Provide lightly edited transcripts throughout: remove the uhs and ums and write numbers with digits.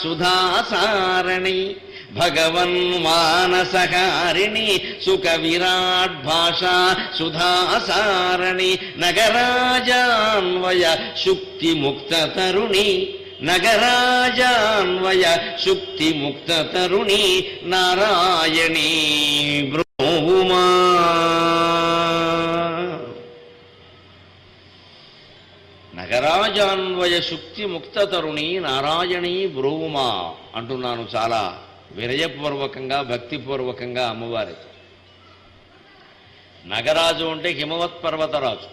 సుధాసారణి భగవన్మానసహారిణి సుఖ విరాట్ భాషా సుధాసారణి నగరాజాన్వయ శుక్తి ముక్త తరుణి నగరాజాన్వయ శుక్తి ముక్త తరుణి నారాయణీ బ్రహ్మా. నగరాజాన్వయ శుక్తి ముక్త తరుణి నారాయణీ బ్రూవుమా అంటున్నాను చాలా వినయపూర్వకంగా భక్తిపూర్వకంగా అమ్మవారికి. నగరాజు అంటే హిమవత్ పర్వతరాజు,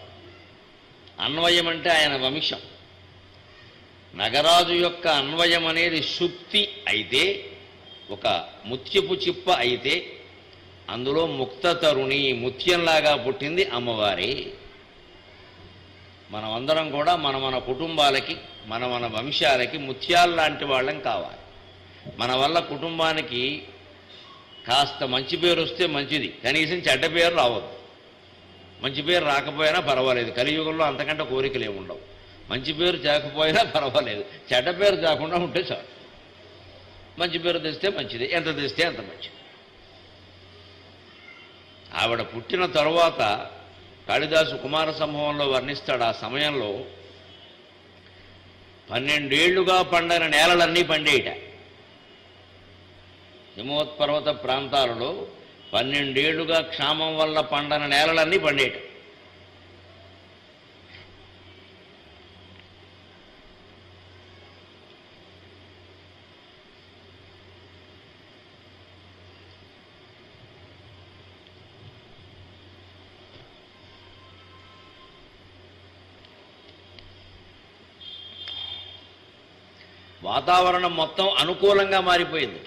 అన్వయం అంటే ఆయన వంశం. నగరాజు యొక్క అన్వయం అనేది శుక్తి అయితే, ఒక ముత్యపు చిప్ప అయితే, అందులో ముక్త తరుణి ముత్యంలాగా పుట్టింది అమ్మవారే. మనమందరం కూడా మన కుటుంబాలకి మన వంశాలకి ముత్యాల్లాంటి వాళ్ళం కావాలి. మన వల్ల కుటుంబానికి కాస్త మంచి పేరు వస్తే మంచిది, కనీసం చెడ్డ పేరు రావద్దు. మంచి పేరు రాకపోయినా పర్వాలేదు, కలియుగంలో అంతకంటే కోరికలు ఏముండవు. మంచి పేరు తేకపోయినా పర్వాలేదు, చెడ్డ పేరు తేకుండా ఉంటే చాలు. మంచి పేరు తెస్తే మంచిది, ఎంత తెస్తే అంత మంచిది. ఆవిడ పుట్టిన తరువాత కాళిదాసు కుమార సంభవంలో వర్ణిస్తాడు. ఆ సమయంలో 12 ఏళ్లుగా పండని నేలలన్నీ పండేయట. హిమోత్పర్వత ప్రాంతాలలో 12 ఏళ్లుగా క్షామం వల్ల పండని నేలలన్నీ పండేయట. వాతావరణం మొత్తం అనుకూలంగా మారిపోయింది.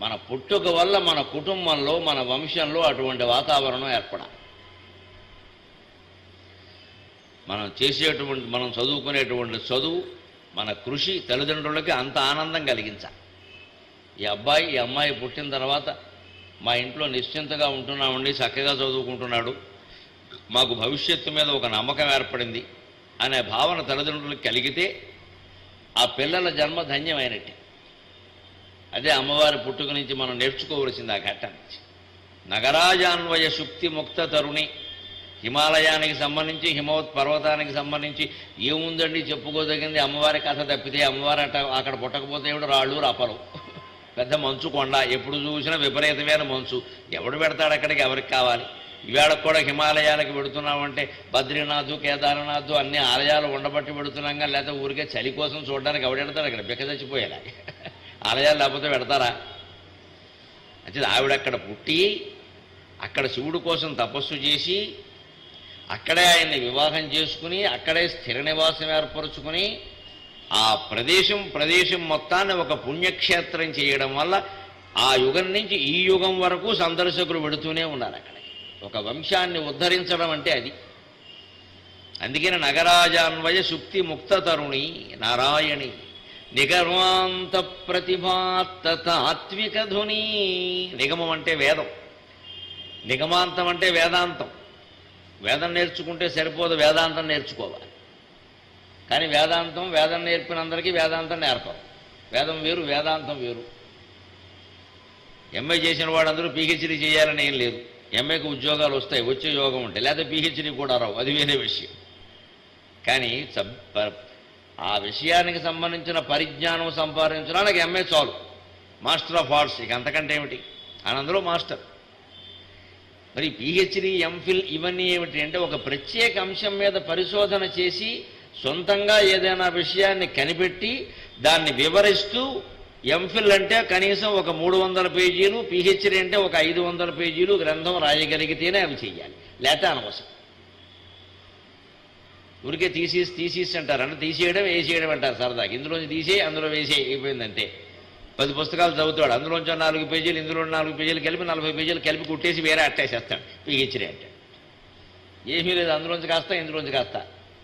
మన పుట్టుక వల్ల మన కుటుంబంలో మన వంశంలో అటువంటి వాతావరణం ఏర్పడాలి. మనం చదువుకునేటువంటి చదువు, మన కృషి తల్లిదండ్రులకి అంత ఆనందం కలిగించాలి. ఈ అబ్బాయి ఈ అమ్మాయి పుట్టిన తర్వాత మా ఇంట్లో నిశ్చింతగా ఉంటున్నామండి, చక్కగా చదువుకుంటున్నాడు, మాకు భవిష్యత్తు మీద ఒక నమ్మకం ఏర్పడింది అనే భావన తల్లిదండ్రులకు కలిగితే ఆ పిల్లల జన్మ ధన్యమైనట్టే. అదే అమ్మవారి పుట్టుక నుంచి మనం నేర్చుకోవలసింది. ఆ ఘట్టం నుంచి నగరాజాన్వయ శుక్తి ముక్త తరుణి. హిమాలయానికి సంబంధించి హిమవత్ పర్వతానికి సంబంధించి ఏముందండి చెప్పుకోదగింది? అమ్మవారి కథ తప్పితే అమ్మవారు అక్కడ పుట్టకపోతే ఏమిటి, రాళ్ళు రప్పలు, పెద్ద మంచు కొండ, ఎప్పుడు చూసినా విపరీతమైన మంచు. ఎవడు పెడతాడు అక్కడికి? ఎవరికి కావాలి? ఇవాళ కూడా హిమాలయాలకు పెడుతున్నామంటే బద్రీనాథ్ కేదార్నాథ్ అన్ని ఆలయాలు ఉండబట్టి పెడుతున్నాగా, లేకపోతే ఊరికే చలి కోసం చూడడానికి ఎవడెడతాడు? అక్కడ బిక్క చచ్చిపోయేలా ఆలయాలు లేకపోతే పెడతారా? అంటే ఆవిడక్కడ పుట్టి అక్కడ శివుడు కోసం తపస్సు చేసి అక్కడే ఆయన్ని వివాహం చేసుకుని అక్కడే స్థిర నివాసం ఏర్పరుచుకుని ఆ ప్రదేశం మొత్తాన్ని ఒక పుణ్యక్షేత్రం చేయడం వల్ల ఆ యుగం నుంచి ఈ యుగం వరకు సందర్శకులు పెడుతూనే ఉన్నారు. అక్కడ ఒక వంశాన్ని ఉద్ధరించడం అంటే అది. అందుకని నగరాజాన్వయ శుక్తి ముక్త తరుణి నారాయణి నిగమాంత ప్రతిభాత్త తాత్విక ధుని. నిగమం అంటే వేదం, నిగమాంతం అంటే వేదాంతం. వేదం నేర్చుకుంటే సరిపోదు, వేదాంతం నేర్చుకోవాలి. కానీ వేదం నేర్పినందరికీ వేదాంతం నేర్పరు. వేదం వేరు, వేదాంతం వేరు. ఎంఏ చేసిన వాళ్ళందరూ పీహెచ్డీ చేయాలని ఏం లేదు. ఎంఏకి ఉద్యోగాలు వస్తాయి, వచ్చే యోగం ఉంటాయి, లేదా పీహెచ్డీ కూడా రావు, అది వేరే విషయం. కానీ ఆ విషయానికి సంబంధించిన పరిజ్ఞానం సంపాదించడానికి ఎంఏ చాలు, మాస్టర్ ఆఫ్ ఆర్ట్స్. ఇక అంతకంటే ఏమిటి? అందులో మాస్టర్. మరి పీహెచ్డీ ఎంఫిల్ ఇవన్నీ ఏమిటి అంటే ఒక ప్రత్యేక అంశం మీద పరిశోధన చేసి సొంతంగా ఏదైనా విషయాన్ని కనిపెట్టి దాన్ని వివరిస్తూ, ఎంఫిల్ అంటే కనీసం ఒక 300 పేజీలు, పీహెచ్డీ అంటే ఒక 500 పేజీలు గ్రంథం రాయగలిగితేనే అవి చెయ్యాలి, లేకపోతే అనవసరం. ఊరికే తీసేసి అంటారు, అంటే తీసేయడం వేసేయడం అంటారు సరదాకి. ఇందులోంచి తీసేయి అందులో వేసే అయిపోయిందంటే 10 పుస్తకాలు చదువుతాడు, అందులోంచి 4 పేజీలు ఇందులో 4 పేజీలు కలిపి 40 పేజీలు కలిపి కుట్టేసి వేరే అట్టేసేస్తాడు పీహెచ్డీ అంటే. ఏమీ లేదు, అందులోంచి కాస్త ఇందులోంచి కాస్త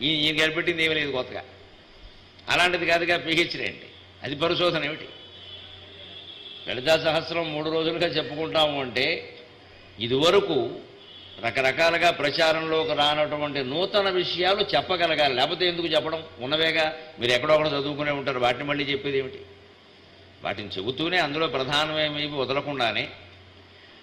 ఈయన కనిపెట్టింది ఏమీ లేదు కొత్తగా. అలాంటిది కాదుగా పీహెచ్డీ అంటే. అది పరిశోధన ఏమిటి? లలితా సహస్రం 3 రోజులుగా చెప్పుకుంటాము అంటే ఇదివరకు రకరకాలుగా ప్రచారంలోకి రానటువంటి నూతన విషయాలు చెప్పగలగాలి. లేకపోతే ఎందుకు చెప్పడం? ఉన్నవేగా, మీరు ఎక్కడొక్కడ చదువుకునే ఉంటారు, వాటిని మళ్ళీ చెప్పేది ఏమిటి? వాటిని చెబుతూనే అందులో ప్రధానమేమి వదలకుండానే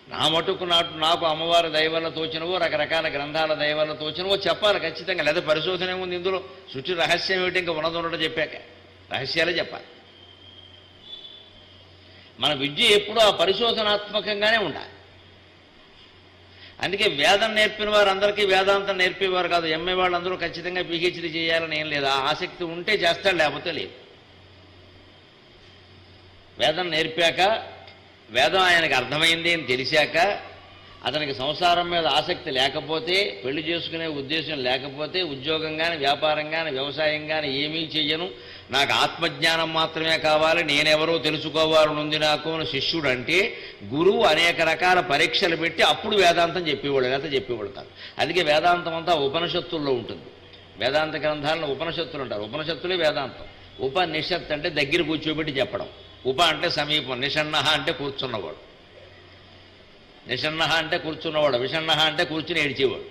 నా మటుకు నాకు అమ్మవారి దైవాల తోచినవో రకరకాల గ్రంథాల దైవాల తోచినవో చెప్పాలి ఖచ్చితంగా. లేదా పరిశోధన ఏముంది ఇందులో? సృష్టి రహస్యం ఏమిటి? ఇంకా ఉన్నదొన్నట్టు చెప్పాక రహస్యాలే చెప్పాలి. మన విద్య ఎప్పుడూ ఆ పరిశోధనాత్మకంగానే ఉండాలి. అందుకే వేదం నేర్పిన వారు అందరికీ వేదాంతం నేర్పేవారు కాదు. ఎంఏ వాళ్ళందరూ ఖచ్చితంగా పిహెచ్డీ చేయాలని ఏం లేదు. ఆ ఆసక్తి ఉంటే చేస్తాడు, లేకపోతే లేదు. వేదం నేర్పాక, వేదం ఆయనకు అర్థమైంది అని తెలిసాక, అతనికి సంసారం మీద ఆసక్తి లేకపోతే, పెళ్లి చేసుకునే ఉద్దేశం లేకపోతే, ఉద్యోగం కానీ వ్యాపారం కానీ వ్యవసాయం కానీ ఏమీ చెయ్యను, నాకు ఆత్మజ్ఞానం మాత్రమే కావాలి, నేనెవరో తెలుసుకోవాలనుంది నాకు అని శిష్యుడు అంటే, గురువు అనేక రకాల పరీక్షలు పెట్టి అప్పుడు వేదాంతం చెప్పేవాడు, లేకపోతే చెప్పేవాడు కాదు. అందుకే వేదాంతం అంతా ఉపనిషత్తుల్లో ఉంటుంది. వేదాంత గ్రంథాలను ఉపనిషత్తులు అంటారు. ఉపనిషత్తులే వేదాంతం. ఉపనిషత్ అంటే దగ్గర కూర్చోబెట్టి చెప్పడం. ఉప అంటే సమీపం, నిషన్నహ అంటే కూర్చున్నవాడు, నిషన్నహ అంటే కూర్చున్నవాడు, విషన్నహ అంటే కూర్చుని ఏడ్చేవాడు.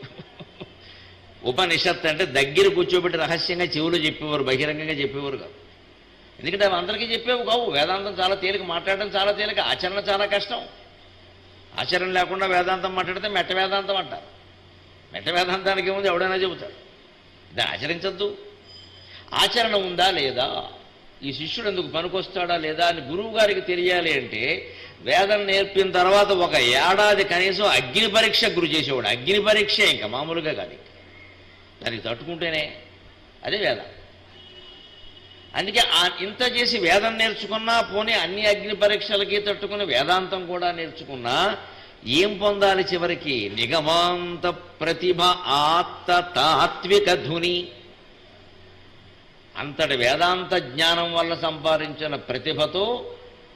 ఉపనిషత్ అంటే దగ్గర కూర్చోబెట్టి రహస్యంగా చెవులు చెప్పేవారు, బహిరంగంగా చెప్పేవారు కాదు. ఎందుకంటే అవి అందరికీ చెప్పేవి కావు. వేదాంతం చాలా తేలిక, మాట్లాడడం చాలా తేలిక, ఆచరణ చాలా కష్టం. ఆచరణ లేకుండా వేదాంతం మాట్లాడితే మెట్ట వేదాంతం అంటారు. మెట్ట వేదాంతానికి ఏముంది, ఎవడైనా చెబుతాడు. దాన్ని ఆచరించద్దు. ఆచరణ ఉందా లేదా, ఈ శిష్యుడు ఎందుకు పనికొస్తాడా లేదా అని గురువు గారికి తెలియాలి అంటే, వేదం నేర్పిన తర్వాత 1 ఏడాది కనీసం అగ్ని పరీక్ష గురి చేసేవాడు. అగ్ని పరీక్ష ఇంకా మామూలుగా కాదు, దానికి తట్టుకుంటేనే అదే వేదం. అందుకే ఇంత చేసి వేదం నేర్చుకున్నా, పోనీ అన్ని అగ్ని పరీక్షలకి తట్టుకుని వేదాంతం కూడా నేర్చుకున్నా ఏం పొందాలి చివరికి? నిగమాంత ప్రతిభ ఆత్త తాత్విక ధుని. అంతటి వేదాంత జ్ఞానం వల్ల సంపాదించిన ప్రతిభతో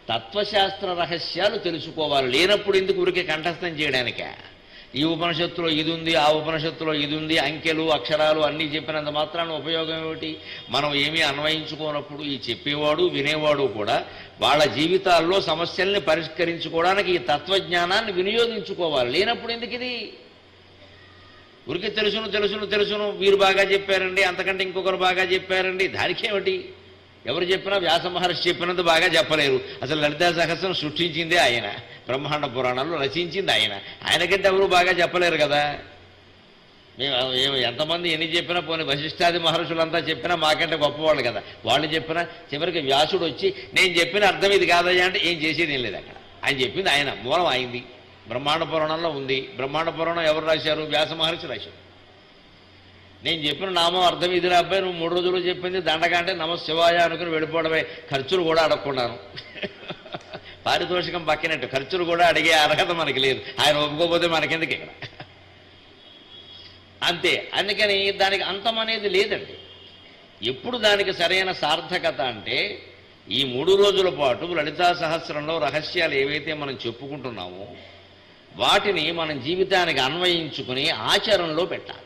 తత్వశాస్త్ర రహస్యాలు తెలుసుకోవాలి. లేనప్పుడు ఎందుకు ఊరికే కంఠస్థం చేయడానికే? ఈ ఉపనిషత్తులో ఇది ఉంది, ఆ ఉపనిషత్తులో ఇది ఉంది, అంకెలు అక్షరాలు అన్నీ చెప్పినంత మాత్రాన ఉపయోగం ఏమిటి? మనం ఏమీ అన్వయించుకోనప్పుడు ఈ చెప్పేవాడు వినేవాడు కూడా వాళ్ళ జీవితాల్లో సమస్యల్ని పరిష్కరించుకోవడానికి ఈ తత్వజ్ఞానాన్ని వినియోగించుకోవాలి. లేనప్పుడు ఎందుకు ఇది? ఊరికి తెలుసును వీరు బాగా చెప్పారండి, అంతకంటే ఇంకొకరు బాగా చెప్పారండి, దానికేమిటి? ఎవరు చెప్పినా వ్యాస మహర్షి చెప్పినంత బాగా చెప్పలేరు. అసలు లలితా సహస్రం సృష్టించిందే ఆయన, బ్రహ్మాండ పురాణాలు రచించింది ఆయన, ఆయనకంటే ఎవరు బాగా చెప్పలేరు కదా. మేము ఎంతమంది ఎన్ని చెప్పినా, పోనీ వశిష్ఠాది మహర్షులంతా చెప్పినా మాకంటే గొప్పవాళ్ళు కదా. వాళ్ళు చెప్పినా చివరికి వ్యాసుడు వచ్చి నేను చెప్పిన అర్థం ఇది కాదయ్యా అంటే ఏం చేసేది ఏం లేదు. అక్కడ ఆయన చెప్పింది ఆయన మూలం అయింది, బ్రహ్మాండ పురాణంలో ఉంది. బ్రహ్మాండ పురాణం ఎవరు రాశారు? వ్యాస మహర్షి రాశారు. నేను చెప్పిన నామం అర్థం ఇది రాబాయి, నువ్వు 3 రోజులు చెప్పింది దండగా అంటే నమ శివాయ అనుకుని వెళ్ళిపోవడమే. ఖర్చులు కూడా అడగకున్నాను, పారితోషికం పక్కినట్టు ఖర్చులు కూడా అడిగే అర్హత మనకి లేదు. ఆయన ఒప్పుకోకపోతే మనకెందుకు ఇక్కడ? అంతే. అందుకని దానికి అంతం అనేది లేదండి. ఎప్పుడు దానికి సరైన సార్థకత అంటే, ఈ 3 రోజుల పాటు లలితా సహస్రంలో రహస్యాలు ఏవైతే మనం చెప్పుకుంటున్నామో వాటిని మనం జీవితానికి అన్వయించుకుని ఆచరణలో పెట్టాలి.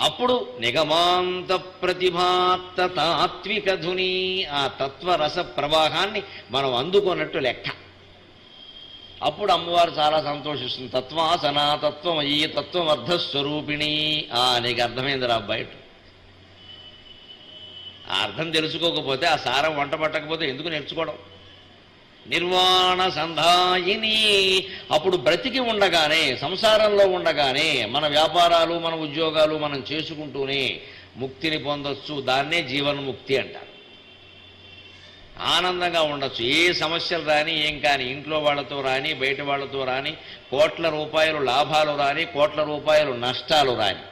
అప్పుడు నిగమాంత ప్రతిభాత్త తాత్విక ధుని, ఆ తత్వరస ప్రవాహాన్ని మనం అందుకున్నట్టు లెక్క. అప్పుడు అమ్మవారు చాలా సంతోషిస్తుంది. తత్వాసనా తత్వమయీ తత్వమర్థస్వరూపిణి. నీకు అర్థమైందిరా అబ్బాయి. ఆ అర్థం తెలుసుకోకపోతే, ఆ సారం వంట పట్టకపోతే ఎందుకు నేర్చుకోవడం? నిర్వాణ సంధాయిని. అప్పుడు బ్రతికి ఉండగానే, సంసారంలో ఉండగానే మన వ్యాపారాలు మన ఉద్యోగాలు మనం చేసుకుంటూనే ముక్తిని పొందొచ్చు. దాన్నే జీవన్ముక్తి అంటారు. ఆనందంగా ఉండొచ్చు. ఏ సమస్యలు రాని ఏం కానీ, ఇంట్లో వాళ్ళతో రాని బయట వాళ్ళతో రాని, కోట్ల రూపాయలు లాభాలు రాని కోట్ల రూపాయలు నష్టాలు రాని,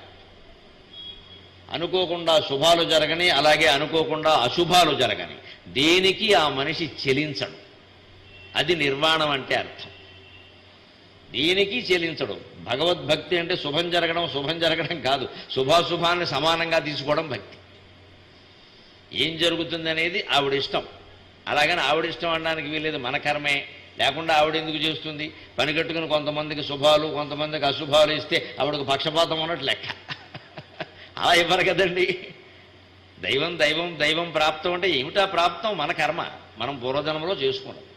అనుకోకుండా శుభాలు జరగని అలాగే అనుకోకుండా అశుభాలు జరగని, దేనికి ఆ మనిషి చెలించడు. అది నిర్వాణం అంటే అర్థం. దేనికి చెలించడు. భగవద్భక్తి అంటే శుభం జరగడం కాదు, శుభాశుభాన్ని సమానంగా తీసుకోవడం భక్తి. ఏం జరుగుతుంది అనేది ఆవిడిష్టం. అలాగని ఆవిడిష్టం అనడానికి వీల్లేదు, మన కర్మే. లేకుండా ఆవిడెందుకు చేస్తుంది? పని కట్టుకుని కొంతమందికి శుభాలు కొంతమందికి అశుభాలు ఇస్తే ఆవిడకు పక్షపాతం ఉన్నట్టు లెక్క. అలా ఇవ్వరు కదండి. దైవం ప్రాప్తం అంటే ఏమిటా ప్రాప్తం? మన కర్మ, మనం పూర్వజన్మలో చేసుకున్నాం.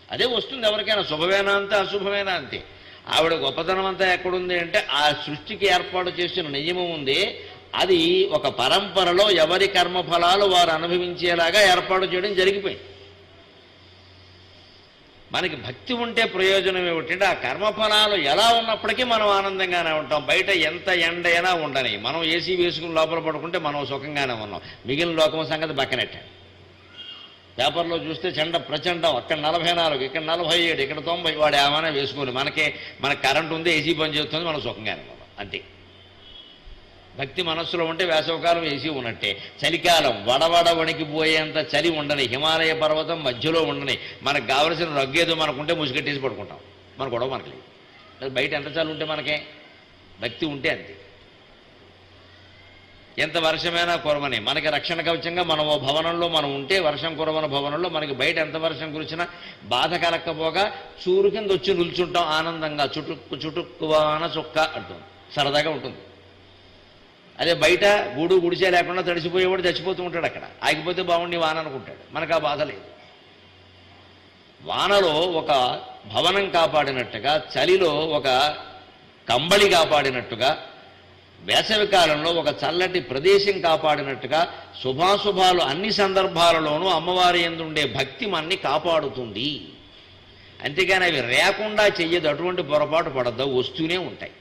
అదే వస్తుంది ఎవరికైనా. శుభమేనా అంతే, అశుభమేనా అంతే. ఆవిడ గొప్పతనం అంతా ఎక్కడుంది అంటే ఆ సృష్టికి ఏర్పాటు చేసిన నియమం ఉంది. అది ఒక పరంపరలో ఎవరి కర్మఫలాలు వారు అనుభవించేలాగా ఏర్పాటు చేయడం జరిగిపోయింది. మనకి భక్తి ఉంటే ప్రయోజనం ఏమిటంటే ఆ కర్మఫలాలు ఎలా ఉన్నప్పటికీ మనం ఆనందంగానే ఉంటాం. బయట ఎంత ఎండైనా ఉండని, మనం ఏసీ వేసుకుని లోపల పడుకుంటే మనం సుఖంగానే ఉన్నాం. మిగిలిన లోకం సంగతి పక్కనెట్టాడు. పేపర్లో చూస్తే ప్రచండం, అక్కడ 44, ఇక్కడ 47, ఇక్కడ 90, వాడు ఏమైనా వేసుకొని మనకి కరెంట్ ఉంది, ఏసీ పని చేస్తుంది, మనం సుఖంగానే ఉన్నాం అంతే. భక్తి మనస్సులో ఉంటే వేసవకాలం ఏసీ ఉన్నట్టే. చలికాలం వడవడ వణికిపోయేంత చలి ఉండని, హిమాలయ పర్వతం మధ్యలో ఉండని, మనకు కావలసిన రగ్గేదో మనకుంటే ముసుగట్టేసి పడుకుంటాం. మన గొడవ మనకు లేదు. బయట ఎంత చలి ఉంటే మనకే, భక్తి ఉంటే అంతే. ఎంత వర్షమైనా కురవని, మనకి రక్షణ కవచంగా మనం ఓ భవనంలో మనం ఉంటే, వర్షం కురవని భవనంలో మనకి బయట ఎంత వర్షం కురిచినా బాధ కలక్కపోగా చూరు కింద వచ్చి నిల్చుంటాం ఆనందంగా. చుటుక్కు చుటుక్కువాన చుక్క అంటుంది, సరదాగా ఉంటుంది. అదే బయట గుడిసే లేకుండా తడిసిపోయేవాడు చచ్చిపోతూ ఉంటాడు. అక్కడ ఆగిపోతే బాగుండి వాన అనుకుంటాడు. మనకు ఆ బాధ లేదు. వానలో ఒక భవనం కాపాడినట్టుగా, చలిలో ఒక కంబళి కాపాడినట్టుగా, వేసవి కాలంలో ఒక చల్లటి ప్రదేశం కాపాడినట్టుగా, శుభాశుభాలు అన్ని సందర్భాలలోనూ అమ్మవారి యందు ఉండే భక్తి మనని కాపాడుతుంది. అంతేగాని అవి లేకుండా చెయ్యదు. అటువంటి పొరపాటు పడద్దు, వస్తూనే ఉంటాయి.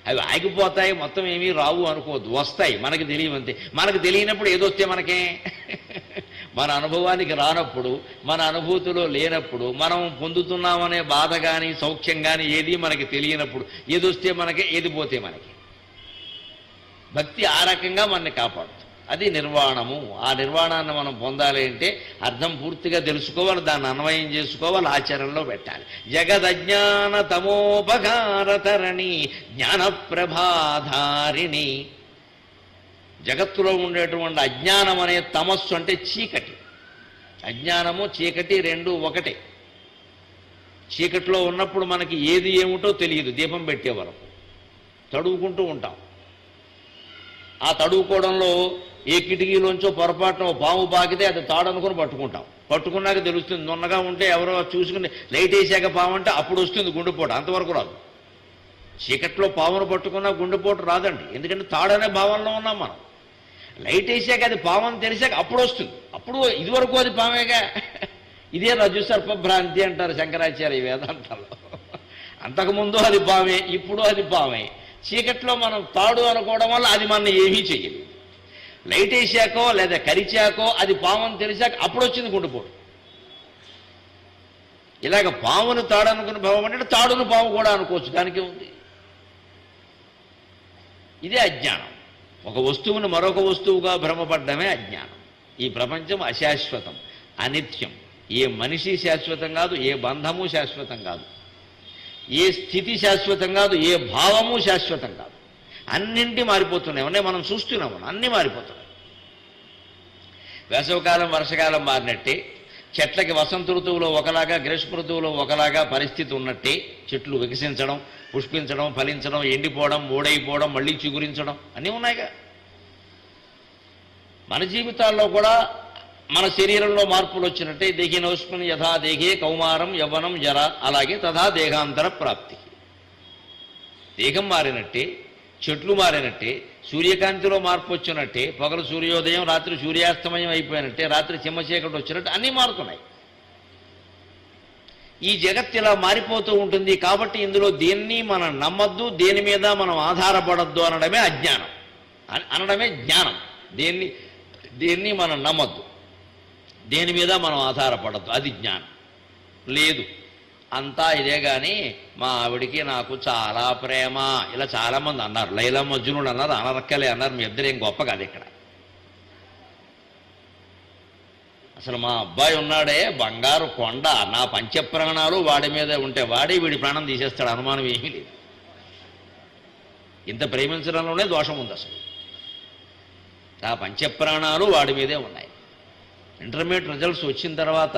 అవి ఆగిపోతాయి, మొత్తం ఏమీ రావు అనుకోవద్దు, వస్తాయి. మనకి తెలియవంతే. మనకు తెలియనప్పుడు ఏదొస్తే మనకే, మన అనుభవానికి రానప్పుడు, మన అనుభూతిలో లేనప్పుడు, మనం పొందుతున్నామనే బాధ కానీ సౌఖ్యం కానీ ఏది మనకి తెలియనప్పుడు, ఏదొస్తే మనకే, ఏది పోతే మనకి. భక్తి ఆ రకంగా మనని కాపాడుతుంది. అది నిర్వాణము. ఆ నిర్వాణాన్ని మనం పొందాలి అంటే అర్థం పూర్తిగా తెలుసుకోవాలి, దాన్ని అన్వయం చేసుకోవాలి, ఆచరణలో పెట్టాలి. జగదజ్ఞాన తమోపకారతరణి జ్ఞానప్రభాధారిణి. జగత్తులో ఉండేటువంటి అజ్ఞానం అనే తమస్సు అంటే చీకటి. అజ్ఞానము చీకటి రెండు ఒకటే. చీకటిలో ఉన్నప్పుడు మనకి ఏది ఏమిటో తెలియదు. దీపం పెట్టే వరకు తడువుకుంటూ ఉంటాం. ఆ తడువుకోవడంలో ఏ కిటికీలోంచో పొరపాటున పాము పాకితే అది తాడనుకుని పట్టుకుంటాం. పట్టుకున్నాక తెలుస్తుంది. నున్నగా ఉంటే ఎవరో చూసుకుని లైట్ వేసాక పాము అంటే అప్పుడు వస్తుంది గుండెపోటు, అంతవరకు రాదు. చీకట్లో పామును పట్టుకున్నా గుండెపోటు రాదండి, ఎందుకంటే తాడనే భావనలో ఉన్నాం మనం. లైట్ వేసాక అది పామని తెలిసాక అప్పుడు వస్తుంది. అప్పుడు ఇదివరకు అది పామేగా. ఇదే రజ్జు సర్పభ్రాంతి అంటారు శంకరాచార్య వేదాంతాల్లో. అంతకుముందు అది పామే, ఇప్పుడు అది పామే. చీకట్లో మనం తాడు అనుకోవడం వల్ల అది మన ఏమీ చెయ్యదు. లైట్ వేసాకో లేదా కరిచాకో అది పాముని తెలిసాక అప్పుడు వచ్చింది గుండెపోటు. ఇలాగ పామును తాడు అనుకుని భావం అంటే తాడును పాము కూడా అనుకోవచ్చు, దానికే ఉంది. ఇదే అజ్ఞానం. ఒక వస్తువును మరొక వస్తువుగా భ్రమపడ్డమే అజ్ఞానం. ఈ ప్రపంచం అశాశ్వతం, అనిత్యం. ఏ మనిషి శాశ్వతం కాదు, ఏ బంధము శాశ్వతం కాదు, ఏ స్థితి శాశ్వతం కాదు, ఏ భావము శాశ్వతం కాదు. అన్నింటి మారిపోతున్నాయి. ఉన్నాయి, మనం చూస్తున్నాము, అన్నీ మారిపోతున్నాయి. వేసవకాలం వర్షకాలం మారినట్టే, చెట్లకి వసంత ఋతువులో ఒకలాగా గ్రీష్మ ఋతువులో ఒకలాగా పరిస్థితి ఉన్నట్టే, చెట్లు వికసించడం, పుష్పించడం, ఫలించడం, ఎండిపోవడం, మూడైపోవడం, మళ్ళీ చిగురించడం అన్నీ ఉన్నాయిగా. మన జీవితాల్లో కూడా మన శరీరంలో మార్పులు వచ్చినట్టే, దేహినోష్మన్ యథా దేహే కౌమారం యవ్వనం జర, అలాగే తథా దేహాంతర ప్రాప్తి. దేహం మారినట్టే, చెట్లు మారినట్టే, సూర్యకాంతిలో మార్పు వచ్చినట్టే, పగలు సూర్యోదయం, రాత్రి సూర్యాస్తమయం అయిపోయినట్టే, రాత్రి చిమ్మచీకటి వచ్చినట్టు అన్నీ మారుతున్నాయి. ఈ జగత్ ఇలా మారిపోతూ ఉంటుంది. కాబట్టి ఇందులో దేన్ని మనం నమ్మద్దు, దేని మీద మనం ఆధారపడద్దు అనడమే అజ్ఞానం, అనడమే జ్ఞానం. దేన్ని మనం నమ్మద్దు, దేని మీద మనం ఆధారపడద్దు, అది జ్ఞానం. లేదు అంతా ఇదే కానీ మా ఆవిడికి నాకు చాలా ప్రేమ, ఇలా చాలామంది అన్నారు. లైలా మజ్నుడు అన్నారు, అనరక్కలే అన్నారు. మీ ఇద్దరేం గొప్ప కాదు ఇక్కడ. అసలు మా అబ్బాయి ఉన్నాడే బంగారు కొండ, నా పంచప్రాణాలు వాడి మీదే ఉంటే వాడే వీడి ప్రాణం తీసేస్తాడు, అనుమానం ఏమీ లేదు. ఇంత ప్రేమించడంలోనే దోషం ఉంది. అసలు నా పంచప్రాణాలు వాడి మీదే ఉన్నాయి. ఇంటర్మీడియట్ రిజల్ట్స్ వచ్చిన తర్వాత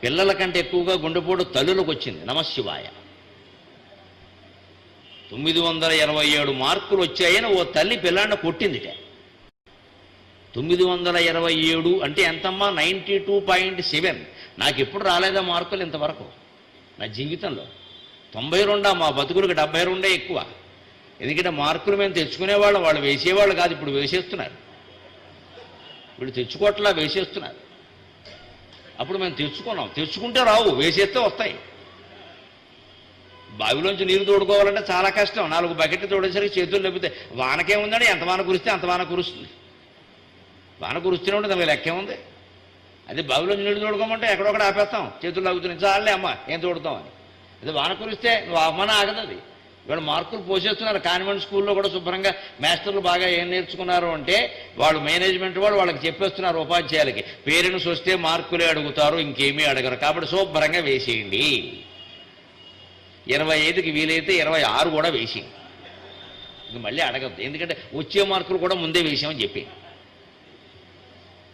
పిల్లల కంటే ఎక్కువగా గుండెపోటు తల్లులకు వచ్చింది. నమశివాయ. 927 మార్కులు వచ్చాయని ఓ తల్లి పిల్లాన్ని కొట్టిందిట. 927 అంటే ఎంతమ్మా? 92.7. నాకు ఎప్పుడు రాలేదా మార్కులు ఇంతవరకు నా జీవితంలో. 92 మా బతుకులకు 72 ఎక్కువ. ఎందుకంటే మార్కులు మేము తెచ్చుకునేవాళ్ళం, వాళ్ళు వేసేవాళ్ళు కాదు, ఇప్పుడు వేసేస్తున్నారు. వీళ్ళు తెచ్చుకోవట్లా, వేసేస్తున్నారు. అప్పుడు మేము తెచ్చుకున్నాం, తెచ్చుకుంటే రావు, వేసేస్తే వస్తాయి. బావిలోంచి నీరు తోడుకోవాలంటే చాలా కష్టం. 4 బకెట్లు తోడేసరికి చేతులు లేపుతాయి. వానకేముందండి, ఎంత వాన కురిస్తే అంత వాన కురుస్తుంది. వాన కురుస్తూనే ఉంటుంది, దానికి లెక్కేముంది. అదే బావిలోంచి నీరు తోడుకోమంటే ఎక్కడొక్కడ ఆపేస్తాం, చేతులు లాగుతున్నాయి, చాలే అమ్మ ఏం తోడుతామని. అదే వాన కురిస్తే నువ్వు ఆహ్వానం ఆగదు. అది వీళ్ళు మార్కులు పోసేస్తున్నారు. కాన్వెంట్ స్కూల్లో కూడా శుభ్రంగా మాస్టర్లు బాగా ఏం నేర్చుకున్నారు అంటే వాళ్ళు మేనేజ్మెంట్ వాళ్ళు వాళ్ళకి చెప్పేస్తున్నారు ఉపాధ్యాయులకి, పేరెంట్స్ వస్తే మార్కులే అడుగుతారు, ఇంకేమీ అడగరు, కాబట్టి శుభ్రంగా వేసేయండి. 25కి వీలైతే 26 కూడా వేసేయండి, ఇంక మళ్ళీ అడగద్దు. ఎందుకంటే వచ్చే మార్కులు కూడా ముందే వేసామని చెప్పి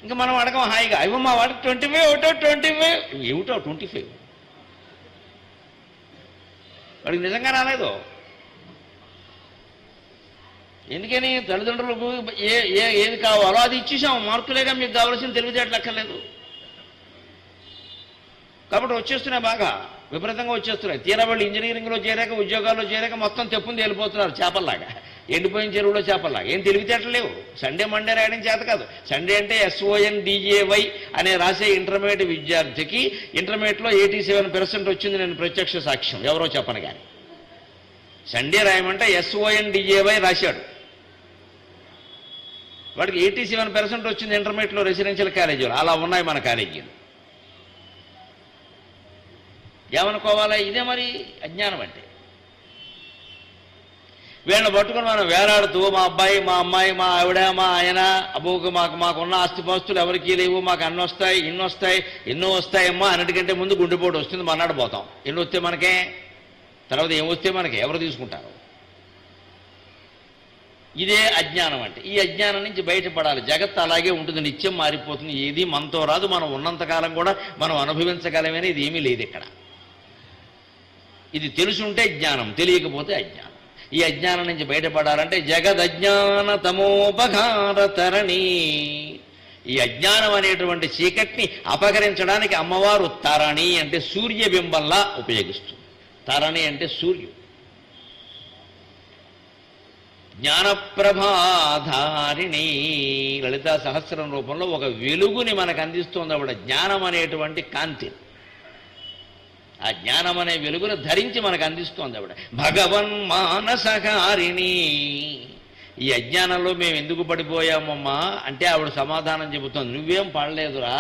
ఇంకా మనం అడగం హాయిగా. అయ్యో మా వాడికి 25 ఒకటో 25 ఏమిటో 25 వాడికి నిజంగా రాలేదు. ఎందుకని తల్లిదండ్రులకు ఏది కావాలో అది ఇచ్చేసాం, మార్కులేగా మీకు కావాల్సిన తెలివితేటలు అక్కర్లేదు. కాబట్టి వచ్చేస్తున్నాయి, బాగా విపరీతంగా వచ్చేస్తున్నాయి. తీరా వాళ్ళు ఇంజనీరింగ్లో చేరాక ఉద్యోగాల్లో చేరాక మొత్తం తెప్పుంది వెళ్ళిపోతున్నారు చేపల్లాగా, ఎండిపోయిన చెరువులో చేపల్లాగా. ఏం తెలివితేటలు లేవు. సండే మండే రాయడం చేత కాదు. సండే అంటే SONDAY అనే రాసే ఇంటర్మీడియట్ విద్యార్థికి ఇంటర్మీడియట్లో 87% వచ్చింది. నేను ప్రత్యక్ష సాక్ష్యం, ఎవరో చెప్పను కానీ. సండే రాయమంటే SONDAY రాశాడు, వాడికి 87% వచ్చింది ఇంటర్మీడియట్లో రెసిడెన్షియల్ కాలేజీలో. అలా ఉన్నాయి మన కాలేజీలు. ఏమనుకోవాలా? ఇదే మరి అజ్ఞానం అంటే. వీళ్ళని పట్టుకుని మనం వేలాడుతూ మా అబ్బాయి, మా అమ్మాయి, మా ఆవిడ, మా ఆయన, అబ్బోకు మాకున్న ఆస్తిపాస్తులు ఎవరికీ లేవు, మాకు అన్ని వస్తాయి, ఇన్ని వస్తాయి, ఎన్నో వస్తాయమ్మా, అన్నిటికంటే ముందు గుండెపోటు వస్తుంది, మన్నాడు పోతాం. ఎన్ని వస్తే మనకే, తర్వాత ఏం వస్తే మనకే, ఎవరు తీసుకుంటారు? ఇదే అజ్ఞానం అంటే. ఈ అజ్ఞానం నుంచి బయటపడాలి. జగత్తు అలాగే ఉంటుంది, నిత్యం మారిపోతుంది. ఏది మనతో రాదు. మనం ఉన్నంతకాలం కూడా మనం అనుభవించగలమని ఇది ఏమీ లేదు ఇక్కడ. ఇది తెలుసుంటే జ్ఞానం, తెలియకపోతే అజ్ఞానం. ఈ అజ్ఞానం నుంచి బయటపడాలంటే జగదజ్ఞాన తమోపఘార తరణి, ఈ అజ్ఞానం అనేటువంటి చీకటిని అపహరించడానికి అమ్మవారు తరణి అంటే సూర్యబింబంలా ఉపయోగిస్తుంది. తరణి అంటే సూర్యుడు. జ్ఞానప్రభాధారిణి లలితా సహస్రం రూపంలో ఒక వెలుగుని మనకు అందిస్తుంది ఆవిడ. జ్ఞానం అనేటువంటి కాంతి, ఆ జ్ఞానం అనే వెలుగును ధరించి మనకు అందిస్తోంది ఆవిడ. భగవన్ మానసకారిణి. ఈ అజ్ఞానంలో మేము ఎందుకు పడిపోయామమ్మా అంటే ఆవిడ సమాధానం చెబుతోంది, నువ్వేం పడలేదురా,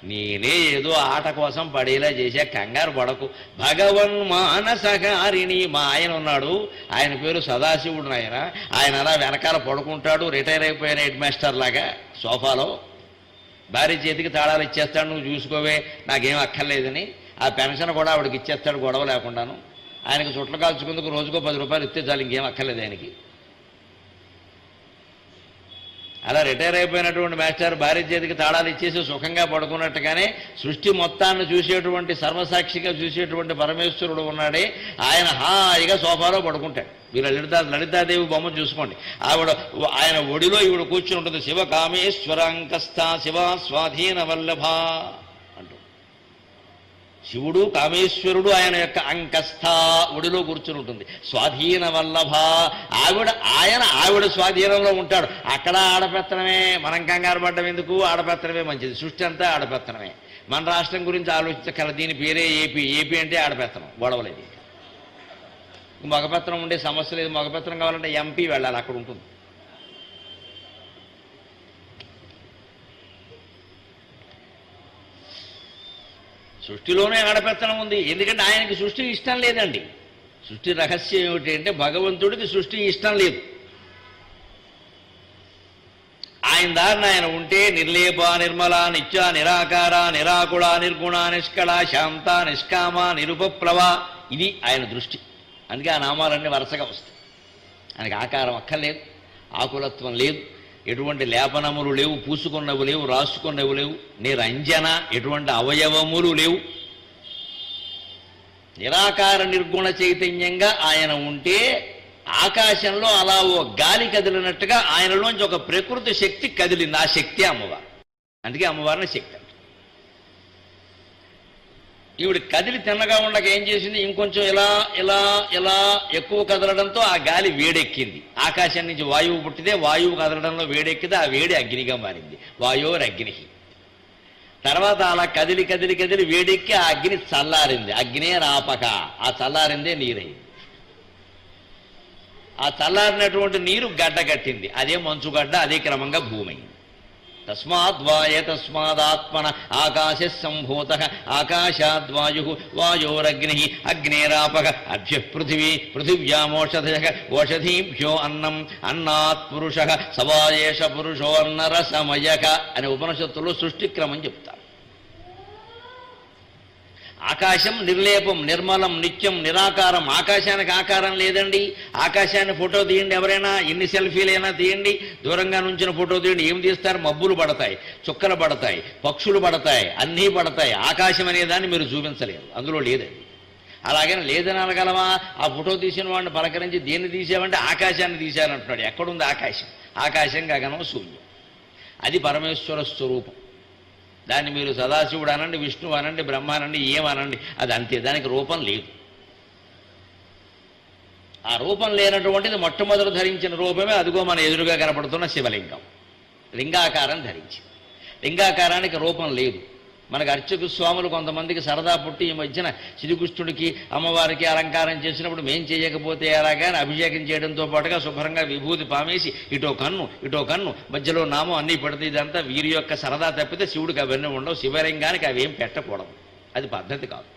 నేనే ఏదో ఆట కోసం పడేలా చేశా, కంగారు పడకు. భగవన్ మానసకారిణి. మా ఆయన ఉన్నాడు, ఆయన పేరు సదాశివుడు. ఆయన అలా వెనకాల పడుకుంటాడు, రిటైర్ అయిపోయిన హెడ్ మాస్టర్ లాగా సోఫాలో. భార్య చేతికి తాళాలు ఇచ్చేస్తాడు, నువ్వు చూసుకోవే, నాకేం అక్కర్లేదని. ఆ పెన్షన్ కూడా ఆవిడకి ఇచ్చేస్తాడు గొడవ లేకుండాను. ఆయనకు చుట్లు కాల్చుకుందుకు రోజుకో 10 రూపాయలు ఇస్తే చాలు, ఇంకేం అక్కర్లేదు ఆయనకి. అలా రిటైర్ అయిపోయినటువంటి మాస్టర్ భార్య చేతికి తాళాలు ఇచ్చేసి సుఖంగా పడుకున్నట్టుగానే సృష్టి మొత్తాన్ని చూసేటువంటి సర్వసాక్షిగా చూసేటువంటి పరమేశ్వరుడు ఉన్నాడే, ఆయన హాయిగా సోఫాలో పడుకుంటాడు. మీరు లలితాదేవి బొమ్మ చూసుకోండి. ఆయన ఒడిలో ఈవిడ కూర్చుని ఉంటుంది. శివ కామేశ్వరాంకస్థ శివ స్వాధీన వల్లభ అంటూ. శివుడు కామేశ్వరుడు ఆయన యొక్క అంకస్థ ఒడిలో కూర్చుని ఉంటుంది. స్వాధీన వల్లభ ఆవిడ స్వాధీనంలో ఉంటాడు. అక్కడ ఆడపెత్తనమే. మనం కంగారు పడ్డం ఎందుకు? ఆడపెత్తనమే మంచిది. సృష్టి అంతా ఆడపెత్తనమే. మన రాష్ట్రం గురించి ఆలోచించగల. దీని పేరే ఏపీ. ఏపీ అంటే ఆడపెత్తనం, గొడవలేదు. మగపెత్తనం ఉండే సమస్య లేదు. మగపెత్తనం కావాలంటే ఎంపీ వెళ్ళాలి, అక్కడ ఉంటుంది. సృష్టిలోనే ఆడపెత్తనం ఉంది. ఎందుకంటే ఆయనకి సృష్టి ఇష్టం లేదండి. సృష్టి రహస్యం ఏమిటి అంటే భగవంతుడికి సృష్టి ఇష్టం లేదు. ఆయన దారిన ఆయన ఉంటే నిర్లేప, నిర్మల, నిత్య, నిరాకార, నిరాకుళ, నిర్గుణ, నిష్కళ, శాంత, నిష్కామ, నిరుపప్లవ, ఇది ఆయన దృష్టి. అందుకే ఆ నామాలన్నీ వరుసగా వస్తాయి. ఆయనకి ఆకారం అక్కర్లేదు, ఆకులత్వం లేదు, ఎటువంటి లేపనములు లేవు, పూసుకున్నవి లేవు, రాసుకున్నవి లేవు, నిరంజన ఎటువంటి అవయవములు లేవు. నిరాకార నిర్గుణ చైతన్యంగా ఆయన ఉంటే ఆకాశంలో అలా ఓ గాలి కదిలినట్టుగా ఆయనలోంచి ఒక ప్రకృతి శక్తి కదిలింది. ఆ శక్తి అమ్మవారు. అందుకే అమ్మవారిని శక్తి అంట. ఈవిడ కదిలి తిన్నగా ఉండక ఏం చేసింది, ఇంకొంచెం ఇలా ఇలా ఇలా ఎక్కువ కదలడంతో ఆ గాలి వేడెక్కింది. ఆకాశం నుంచి వాయువు పుట్టితే వాయువు కదలడంలో వేడెక్కితే ఆ వేడి అగ్నిగా మారింది, వాయోరగ్ని. తర్వాత అలా కదిలి కదిలి కదిలి వేడెక్కి ఆ అగ్ని చల్లారింది, అగ్నే రాపక, ఆ చల్లారిందే నీరైంది. ఆ చల్లారినటువంటి నీరు గడ్డ కట్టింది, అదే మంచుగడ్డ, అదే క్రమంగా భూమి అయింది. తస్మాద్వాయ తస్మాదాత్మన ఆకాశ సంభూత ఆకాశాద్వాయు వాయోరగ్ని అగ్నేరాపక అభ్య పృథివీ పృథివ్యామోషధయ ఓషధీభ్యో అన్నం అన్నాత్ పురుష సవాయేష పురుషో అన్నరసమయక అనే ఉపనిషత్తుల్లో సృష్టిక్రమం చెప్తారు. ఆకాశం నిర్లేపం, నిర్మలం, నిత్యం, నిరాకారం. ఆకాశానికి ఆకారం లేదండి. ఆకాశాన్ని ఫోటో తీయండి, ఎవరైనా ఎన్ని సెల్ఫీలైనా తీయండి, దూరంగా నుంచిన ఫోటో తీయండి, ఏం తీస్తారు? మబ్బులు పడతాయి, చుక్కలు పడతాయి, పక్షులు పడతాయి, అన్నీ పడతాయి. ఆకాశం అనేదాన్ని మీరు చూపించలేరు, అందులో లేదండి. అలాగని లేదని అనగలమా? ఆ ఫోటో తీసిన వాడిని పలకరించి దేన్ని తీసామంటే ఆకాశాన్ని తీశారంటున్నాడు. ఎక్కడుంది ఆకాశం? ఆకాశం గగనం శూన్యం. అది పరమేశ్వర స్వరూపం. దాన్ని మీరు సదాశివుడు అనండి, విష్ణువు అనండి, బ్రహ్మ అనండి, ఏమనండి, అది అంతే. దానికి రూపం లేదు. ఆ రూపం లేనటువంటిది మొట్టమొదటి ధరించిన రూపమే అదిగో మన ఎదురుగా కనపడుతున్న శివలింగం. లింగాకారం ధరించింది. లింగాకారానికి రూపం లేదు. మనకు అర్చక స్వాములు కొంతమందికి సరదా పుట్టి ఈ మధ్యన శ్రీకృష్ణుడికి అమ్మవారికి అలంకారం చేసినప్పుడు మేం చేయకపోతే ఎలాగాని అభిషేకం చేయడంతో పాటుగా శుభ్రంగా విభూతి పామేసి ఇటో కన్ను మధ్యలో నామం అన్నీ పెడితే ఇదంతా వీరి యొక్క సరదా తప్పితే శివుడికి అవన్నీ ఉండవు. శివలింగానికి అవేం పెట్టకూడదు, అది పద్ధతి కాదు.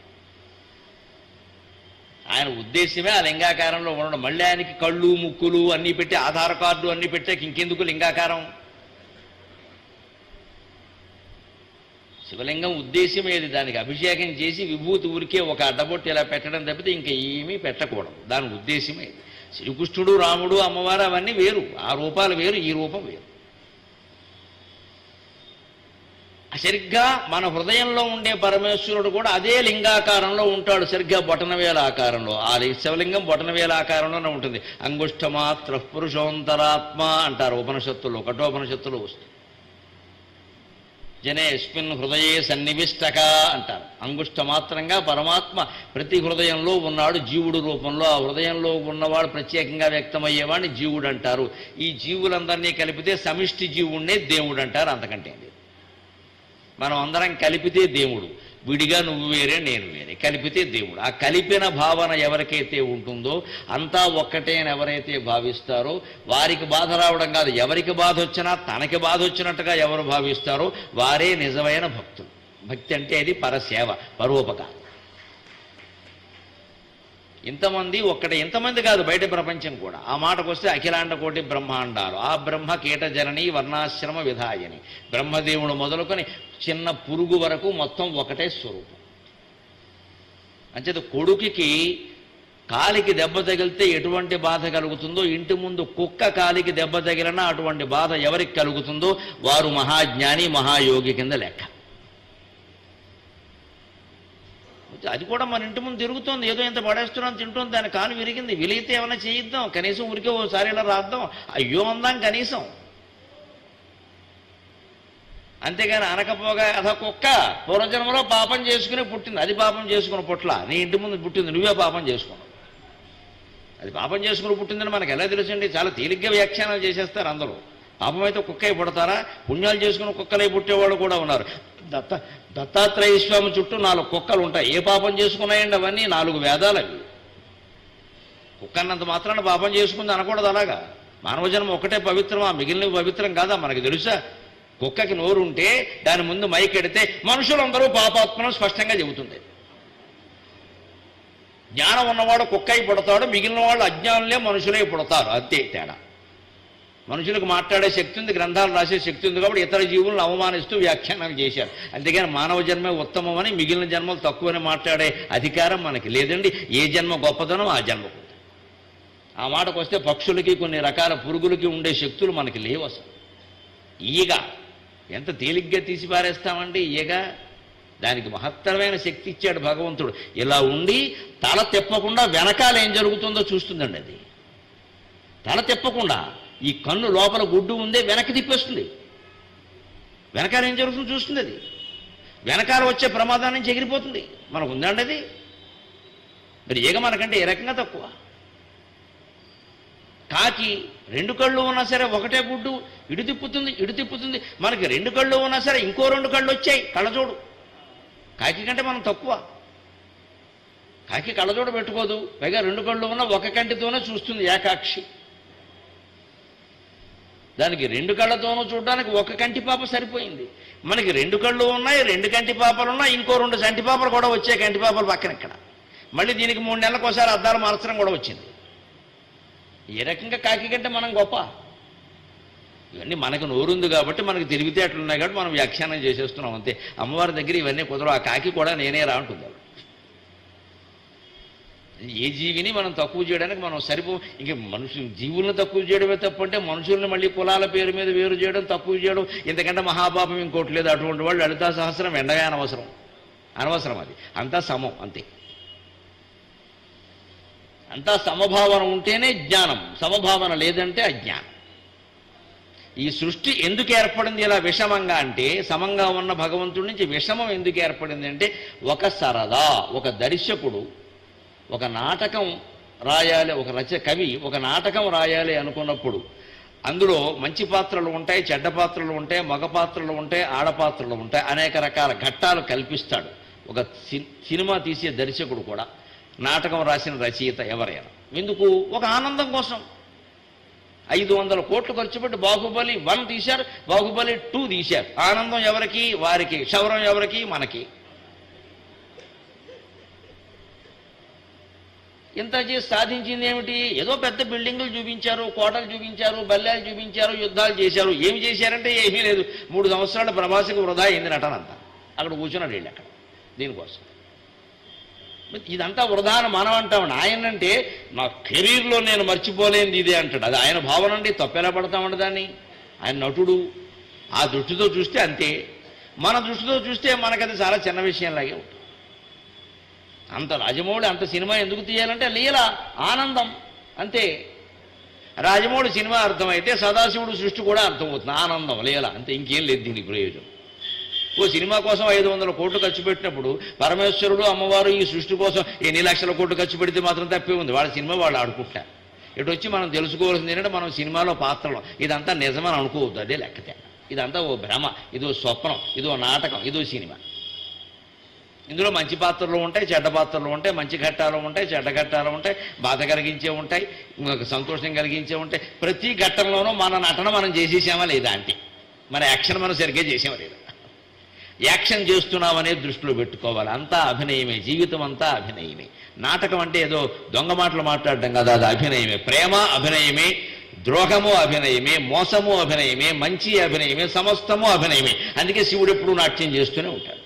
ఆయన ఉద్దేశమే ఆ లింగాకారంలో ఉండడం. మళ్ళీ ఆయనకి కళ్ళు ముక్కులు అన్నీ పెట్టి ఆధార్ కార్డు అన్నీ పెట్టాక ఇంకెందుకు లింగాకారం? శివలింగం ఉద్దేశం ఏది? దానికి అభిషేకం చేసి విభూతి ఊరికే ఒక అడ్డబొట్టు ఇలా పెట్టడం తప్పితే ఇంకా ఏమీ పెట్టకూడదు. దాని ఉద్దేశమే ఇది. శ్రీకృష్ణుడు, రాముడు, అమ్మవారు అవన్నీ వేరు, ఆ రూపాలు వేరు, ఈ రూపం వేరు. సరిగ్గా మన హృదయంలో ఉండే పరమేశ్వరుడు కూడా అదే లింగాకారంలో ఉంటాడు, సరిగ్గా బొటనవేల ఆకారంలో. ఆ శివలింగం బొటనవేల ఆకారంలోనే ఉంటుంది. అంగుష్ఠమాత్ర పురుషోంతరాత్మ అంటారు ఉపనిషత్తుల్లో, కఠోపనిషత్తులో వస్తుంది. జనేస్మిన్ హృదయే సన్నివిష్టక అంటారు. అంగుష్ట మాత్రంగా పరమాత్మ ప్రతి హృదయంలో ఉన్నాడు జీవుడు రూపంలో. ఆ హృదయంలో ఉన్నవాడు ప్రత్యేకంగా వ్యక్తమయ్యేవాడిని జీవుడు అంటారు. ఈ జీవులందరినీ కలిపితే సమిష్టి జీవుడినే దేవుడు అంటారు. అంతకంటే మనం అందరం కలిపితే దేవుడు, విడిగా నువ్వు వేరే నేను వేరే, కలిపితే దేవుడు. ఆ కలిపిన భావన ఎవరికైతే ఉంటుందో, అంతా ఒక్కటే అని ఎవరైతే భావిస్తారో వారికి బాధ రావడం కాదు, ఎవరికి బాధ వచ్చినా తనకి బాధ వచ్చినట్టుగా ఎవరు భావిస్తారో వారే నిజమైన భక్తులు. భక్తి అంటే అది పరసేవ, పరోపకారం. ఇంతమంది ఒక్కటే, ఇంతమంది కాదు బయట ప్రపంచం కూడా. ఆ మాటకు వస్తే అఖిలాండ కోటి బ్రహ్మాండాలు. ఆ బ్రహ్మ కీట జనని వర్ణాశ్రమ విధాయని, బ్రహ్మదేవుడు మొదలుకొని చిన్న పురుగు వరకు మొత్తం ఒకటే స్వరూపం. అంచేత కొడుకుకి కాలికి దెబ్బ తగిలితే ఎటువంటి బాధ కలుగుతుందో, ఇంటి ముందు కుక్క కాలికి దెబ్బ తగిలినా అటువంటి బాధ ఎవరికి కలుగుతుందో వారు మహాజ్ఞాని, మహాయోగి కింద లెక్క. అది కూడా మన ఇంటి ముందు తిరుగుతోంది, ఏదో ఇంత పడేస్తున్నాం, తింటుంది, దాని కాలు విరిగింది, విలిగితే ఏమైనా చేయిద్దాం, కనీసం ఊరికే ఓసారి ఇలా రాద్దాం, అయ్యో అందాం కనీసం. అంతేగాని అనకపోగా అద కుక్క పూర్వజన్మలో పాపం చేసుకుని పుట్టింది, అది పాపం చేసుకుని పుట్ల, నీ ఇంటి ముందు పుట్టింది, నువ్వే పాపం చేసుకున్నావు. అది పాపం చేసుకుని పుట్టిందని మనకు ఎలా తెలుసండి? చాలా తేలిగ్గా వ్యాఖ్యానాలు చేసేస్తారు అందరూ. పాపం అయితే కుక్కై పుడతారా? పుణ్యాలు చేసుకుని కుక్కలై పుట్టేవాళ్ళు కూడా ఉన్నారు. దత్తాత్రేయ స్వామి చుట్టూ 4 కుక్కలు ఉంటాయి. ఏ పాపం చేసుకున్నాయండి అవన్నీ? 4 వేదాలు అవి. కుక్కన్నంత మాత్రాన పాపం చేసుకుంది అనకూడదు. అలాగా మానవ జన్మ ఒకటే పవిత్రం, ఆ మిగిలినవి పవిత్రం కాదా? మనకి తెలుసా? కుక్కకి నోరు ఉంటే దాని ముందు మైకెడితే మనుషులందరూ పాపాత్మను స్పష్టంగా చెబుతుంది. జ్ఞానం ఉన్నవాడు కుక్కై పుడతాడు, మిగిలిన వాళ్ళు అజ్ఞానులే మనుషులై పుడతారు, అంతే తేడా. మనుషులకు మాట్లాడే శక్తి ఉంది, గ్రంథాలు రాసే శక్తి ఉంది, కాబట్టి ఇతర జీవులను అవమానిస్తూ వ్యాఖ్యానాలు చేశారు. అంతేగాని మానవ జన్మే ఉత్తమమని, మిగిలిన జన్మలు తక్కువని మాట్లాడే అధికారం మనకి లేదండి. ఏ జన్మ గొప్పతనం ఆ జన్మకు. ఆ మాటకు వస్తే పక్షులకి, కొన్ని రకాల పురుగులకి ఉండే శక్తులు మనకి లేవు అసలు. ఈగ ఎంత తేలిగ్గా తీసి పారేస్తామండి ఈగ. దానికి మహత్తరమైన శక్తి ఇచ్చాడు భగవంతుడు. ఇలా ఉండి తల తిప్పకుండా వెనకాల ఏం జరుగుతుందో చూస్తుందండి. అది తల తిప్పకుండా, ఈ కన్ను లోపల గుడ్డు ఉందే వెనక్కి తిప్పేస్తుంది, వెనకాల ఏం జరుగుతుందో చూస్తుంది. అది వెనకాల వచ్చే ప్రమాదం నుంచి ఎగిరిపోతుంది. మనకు ఉందండి అది. మరి ఈగ మనకంటే ఏ రకంగా తక్కువ? కాకి 2 కళ్ళు ఉన్నా సరే ఒకటే గుడ్డు ఇటు తిప్పుతుంది. మనకి 2 కళ్ళు ఉన్నా సరే ఇంకో 2 కళ్ళు వచ్చాయి, కళ్ళజోడు. కాకి కంటే మనం తక్కువ. కాకి కళ్ళజోడు పెట్టుకోదు, పైగా 2 కళ్ళు ఉన్న ఒక కంటితోనే చూస్తుంది, ఏకాక్షి. దానికి 2 కళ్ళతోనూ చూడడానికి ఒక కంటి పాప సరిపోయింది. మనకి 2 కళ్ళు ఉన్నాయి, 2 కంటి పాపలు ఉన్నాయి, ఇంకో 2 సంటి పాపలు కూడా వచ్చాయి కంటి పాపలు పక్కన ఇక్కడ. మళ్ళీ దీనికి 3 నెలలకు ఒకసారి అద్దాలు మార్చడం కూడా వచ్చింది. ఏ రకంగా కాకి కంటే మనం గొప్ప? ఇవన్నీ మనకు నోరుంది కాబట్టి, మనకు తెలివితేటలు ఉన్నాయి కాబట్టి మనం వ్యాఖ్యానం చేసేస్తున్నాం అంతే. అమ్మవారి దగ్గర ఇవన్నీ కుదరవు. ఆ కాకి కూడా నేనే రా అంటుంది. ఏ జీవిని మనం తక్కువ చేయడానికి మనం ఇంక జీవులను తక్కువ చేయడమే తప్పు అంటే మనుషుల్ని మళ్ళీ కులాల పేరు మీద వేరు చేయడం, తక్కువ చేయడం ఇంతకంటే మహాపాపం ఇంకోటి లేదు. అటువంటి వాళ్ళు లలితా సహస్రం ఎండగా అనవసరం. అది అంతా సమం అంతే. అంతా సమభావన ఉంటేనే జ్ఞానం, సమభావన లేదంటే అజ్ఞానం. ఈ సృష్టి ఎందుకు ఏర్పడింది ఇలా విషమంగా అంటే, సమంగా ఉన్న భగవంతుడి నుంచి విషమం ఎందుకు ఏర్పడింది అంటే, ఒక సరదా, ఒక దర్శకుడు ఒక నాటకం రాయాలి, కవి ఒక నాటకం రాయాలి అనుకున్నప్పుడు అందులో మంచి పాత్రలు ఉంటాయి, చెడ్డ పాత్రలు ఉంటాయి, మగ పాత్రలు ఉంటాయి, ఆడపాత్రలు ఉంటాయి, అనేక రకాల ఘట్టాలు కల్పిస్తాడు ఒక సినిమా తీసే దర్శకుడు కూడా, నాటకం రాసిన రచయిత ఎవరైనా. ఎందుకు? ఒక ఆనందం కోసం. 500 కోట్లు ఖర్చు పెట్టి బాహుబలి 1 తీశారు, బాహుబలి 2 తీశారు. ఆనందం ఎవరికి? వారికి. క్షవరం ఎవరికి? మనకి. ఇంత చేసి సాధించింది ఏమిటి? ఏదో పెద్ద బిల్డింగులు చూపించారు, కోటలు చూపించారు, బల్లాలు చూపించారు, యుద్ధాలు చేశారు. ఏమి చేశారంటే ఏమీ లేదు. 3 సంవత్సరాల ప్రభాసికి వృధా అయింది నటనంతా. అక్కడ కూర్చున్నాడు వెళ్ళి అక్కడ దీనికోసం. ఇదంతా వృధా అని మనం అంటామండి. ఆయనంటే నా కెరీర్లో నేను మర్చిపోలేనిది ఇదే అంటాడు. అది ఆయన భావన అండి, తప్పెలా పడతామండి దాన్ని. ఆయన నటుడు. ఆ దృష్టితో చూస్తే అంతే. మన దృష్టితో చూస్తే మనకది చాలా చిన్న విషయంలాగే ఉంటుంది. అంత రాజమౌళి అంత సినిమా ఎందుకు తీయాలంటే లీల, ఆనందం అంతే. రాజమౌళి సినిమా అర్థమైతే సదాశివుడు సృష్టి కూడా అర్థమవుతుంది. ఆనందం, లీల అంతే, ఇంకేం లేదు దీనికి ప్రయోజనం. ఓ సినిమా కోసం 500 కోట్లు ఖర్చు పెట్టినప్పుడు పరమేశ్వరుడు అమ్మవారు ఈ సృష్టి కోసం ఎన్ని లక్షల కోట్లు ఖర్చు పెడితే మాత్రం తప్పే ఉంది. వాళ్ళ సినిమా వాళ్ళు ఆడుకుంటారు. ఇటు వచ్చి మనం తెలుసుకోవాల్సింది ఏంటంటే మనం సినిమాలో పాత్రలు ఇదంతా నిజమని అనుకోవద్దు, అదే లెక్కతే. ఇదంతా ఓ భ్రమ, ఇదో స్వప్నం, ఇదో నాటకం, ఇదో సినిమా. ఇందులో మంచి పాత్రలు ఉంటాయి, చెడ్డ పాత్రలు ఉంటాయి, మంచి ఘట్టాలు ఉంటాయి, చెడ్డ ఘట్టాలు ఉంటాయి, బాధ కలిగించే ఉంటాయి, సంతోషం కలిగించే ఉంటాయి. ప్రతి ఘట్టంలోనూ మన నటన మనం చేసేసామా లేదా అంటే, మన యాక్షన్ మనం సరిగ్గా చేసామా లేదా. యాక్షన్ చేస్తున్నామనే దృష్టిలో పెట్టుకోవాలి. అంతా అభినయమే, జీవితం అంతా అభినయమే. నాటకం అంటే ఏదో దొంగ మాటలు మాట్లాడడం కదా, అది అభినయమే. ప్రేమ అభినయమే, ద్రోహము అభినయమే, మోసము అభినయమే, మంచి అభినయమే, సమస్తము అభినయమే. అందుకే శివుడు ఎప్పుడూ నాట్యం చేస్తూనే ఉంటాడు.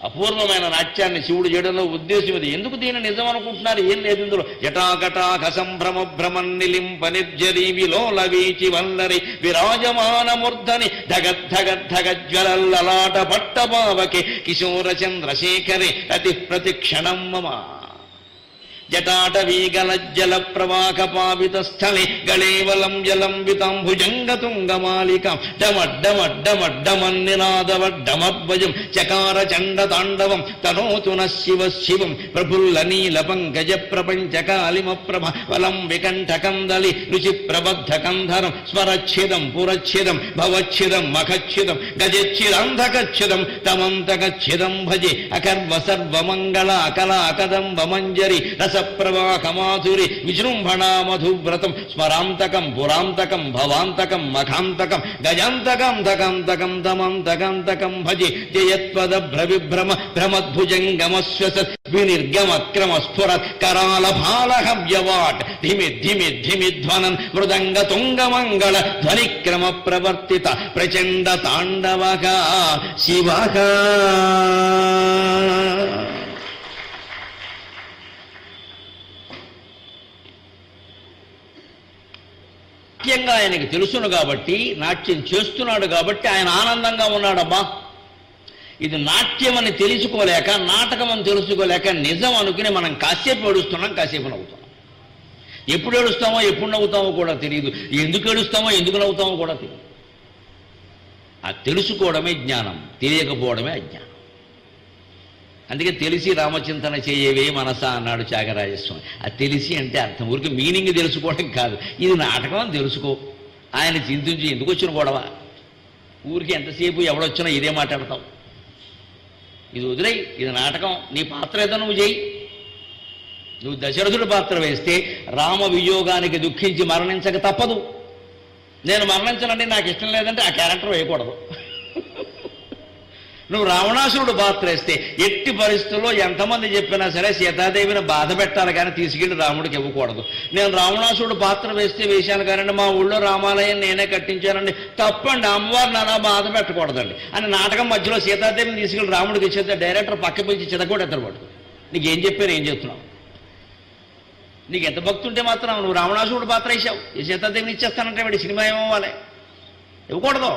అపూర్వమైన నాట్యాన్ని శివుడు చేయడంలో ఉద్దేశం ఇది. ఎందుకు దీన్ని నిజం అనుకుంటున్నారు? ఏం లేదు ఇందులో. జటాకటాక సంభ్రమ భ్రమన్నిలింప నిర్జరి విలోల వీచి వల్లరి విరాజమానమూర్ధని ధగద్ధగద్ధగజ్వలల్లలాట పట్టపావకి కిశోర చంద్రశేఖరి అతి ప్రతిక్షణం మమ జటాటవీగలజ్జల ప్రవాహ పావిత స్థలే గళేవలం జలంబితాంభుజంగతుంగమాలికం డమడ్డమడ్డమడ్డమన్నినాదవడ్డమద్వయం చకార చండ తాండవం తనోతు న శివ శివం ప్రఫుల్ల నీల పంకజ ప్రపంచకాలిమ ప్రభ వలం వికంఠకందలి రుచి ప్రబద్ధ కంధరం స్మరచ్ఛిదం పురచ్ఛిదం భవచ్ఛిదం మఖచ్ఛిదం గజచ్ఛిదంధకచ్ఛిదం తమంతకచ్ఛిదం భజే అకర్వ సర్వమంగళ అకలా కదంబ మంజరి రస ప్రవాహమాధురి విజృంభణా మధువ్రతం స్మరాంతకం పురాంతకం భవాంతకం మఖాంతకం గజాంతకం ధకాంతకం తమంతకాంతకం భజే జయత్వద భ్రవిభ్రమ భ్రమద్భుజంగమశ్వస వినిర్గమక్రమ స్ఫురత్ కరాల భాలహవ్యవాట్ ధిమి ధిమి ధిమి ధ్వనన్ మృదంగ తుంగమంగళ ధ్వనిక్రమ ప్రవర్తిత ప్రచండ తాండవగా శివగా. నాట్యంగా ఆయనకి తెలుసును కాబట్టి, నాట్యం చేస్తున్నాడు కాబట్టి ఆయన ఆనందంగా ఉన్నాడబ్బా. ఇది నాట్యం అని తెలుసుకోలేక, నాటకం అని తెలుసుకోలేక నిజం అనుకుని మనం కాసేపు ఏడుస్తున్నాం, కాసేపు నవ్వుతున్నాం. ఎప్పుడు ఏడుస్తామో ఎప్పుడు నవ్వుతామో కూడా తెలియదు, ఎందుకు ఏడుస్తామో ఎందుకు నవ్వుతామో కూడా తెలియదు. ఆ తెలుసుకోవడమే జ్ఞానం, తెలియకపోవడమే అజ్ఞానం. అందుకే తెలిసి రామచింతన చేయవే మనసా అన్నాడు త్యాగరాజస్వామి. అది తెలిసి అంటే అర్థం ఊరికి మీనింగ్ తెలుసుకోవడం కాదు. ఇది నాటకం అని తెలుసుకో. ఆయన చింతించి ఎందుకు వచ్చిన గొడవ? ఊరికి ఎంతసేపు ఎవడొచ్చినా ఇదే మాట్లాడతావు. ఇది వదిలేయి, ఇది నాటకం. నీ పాత్ర ఏదో నువ్వు చేయి. నువ్వు దశరథుడి పాత్ర వేస్తే రామ వియోగానికి దుఃఖించి మరణించక తప్పదు. నేను మరణించాలంటే నాకు ఇష్టం లేదంటే ఆ క్యారెక్టర్ వేయకూడదు. నువ్వు రావణాసురుడు పాత్ర వేస్తే ఎట్టి పరిస్థితుల్లో ఎంతమంది చెప్పినా సరే సీతాదేవిని బాధ పెట్టాలి కానీ తీసుకెళ్లి రాముడికి ఇవ్వకూడదు. నేను రావణాసురుడు పాత్ర వేస్తే వేశాను కానండి, మా ఊళ్ళో రామాలయం నేనే కట్టించానండి, తప్పండి, అమ్మవారిని అలా బాధ పెట్టకూడదండి అని నాటకం మధ్యలో సీతాదేవిని తీసుకెళ్లి రాముడికి ఇచ్చేస్తే డైరెక్టర్ పక్క పిలిచి చితకూడ ఎత్తరపడు. నీకేం చెప్పాను, ఏం చెప్తున్నావు? నీకు ఎంత భక్తి ఉంటే మాత్రం నువ్వు రావణాసురుడు పాత్ర వేసావు, ఈ సీతాదేవిని ఇచ్చేస్తానంటే వాడి సినిమా ఏమవ్వాలి? ఇవ్వకూడదు.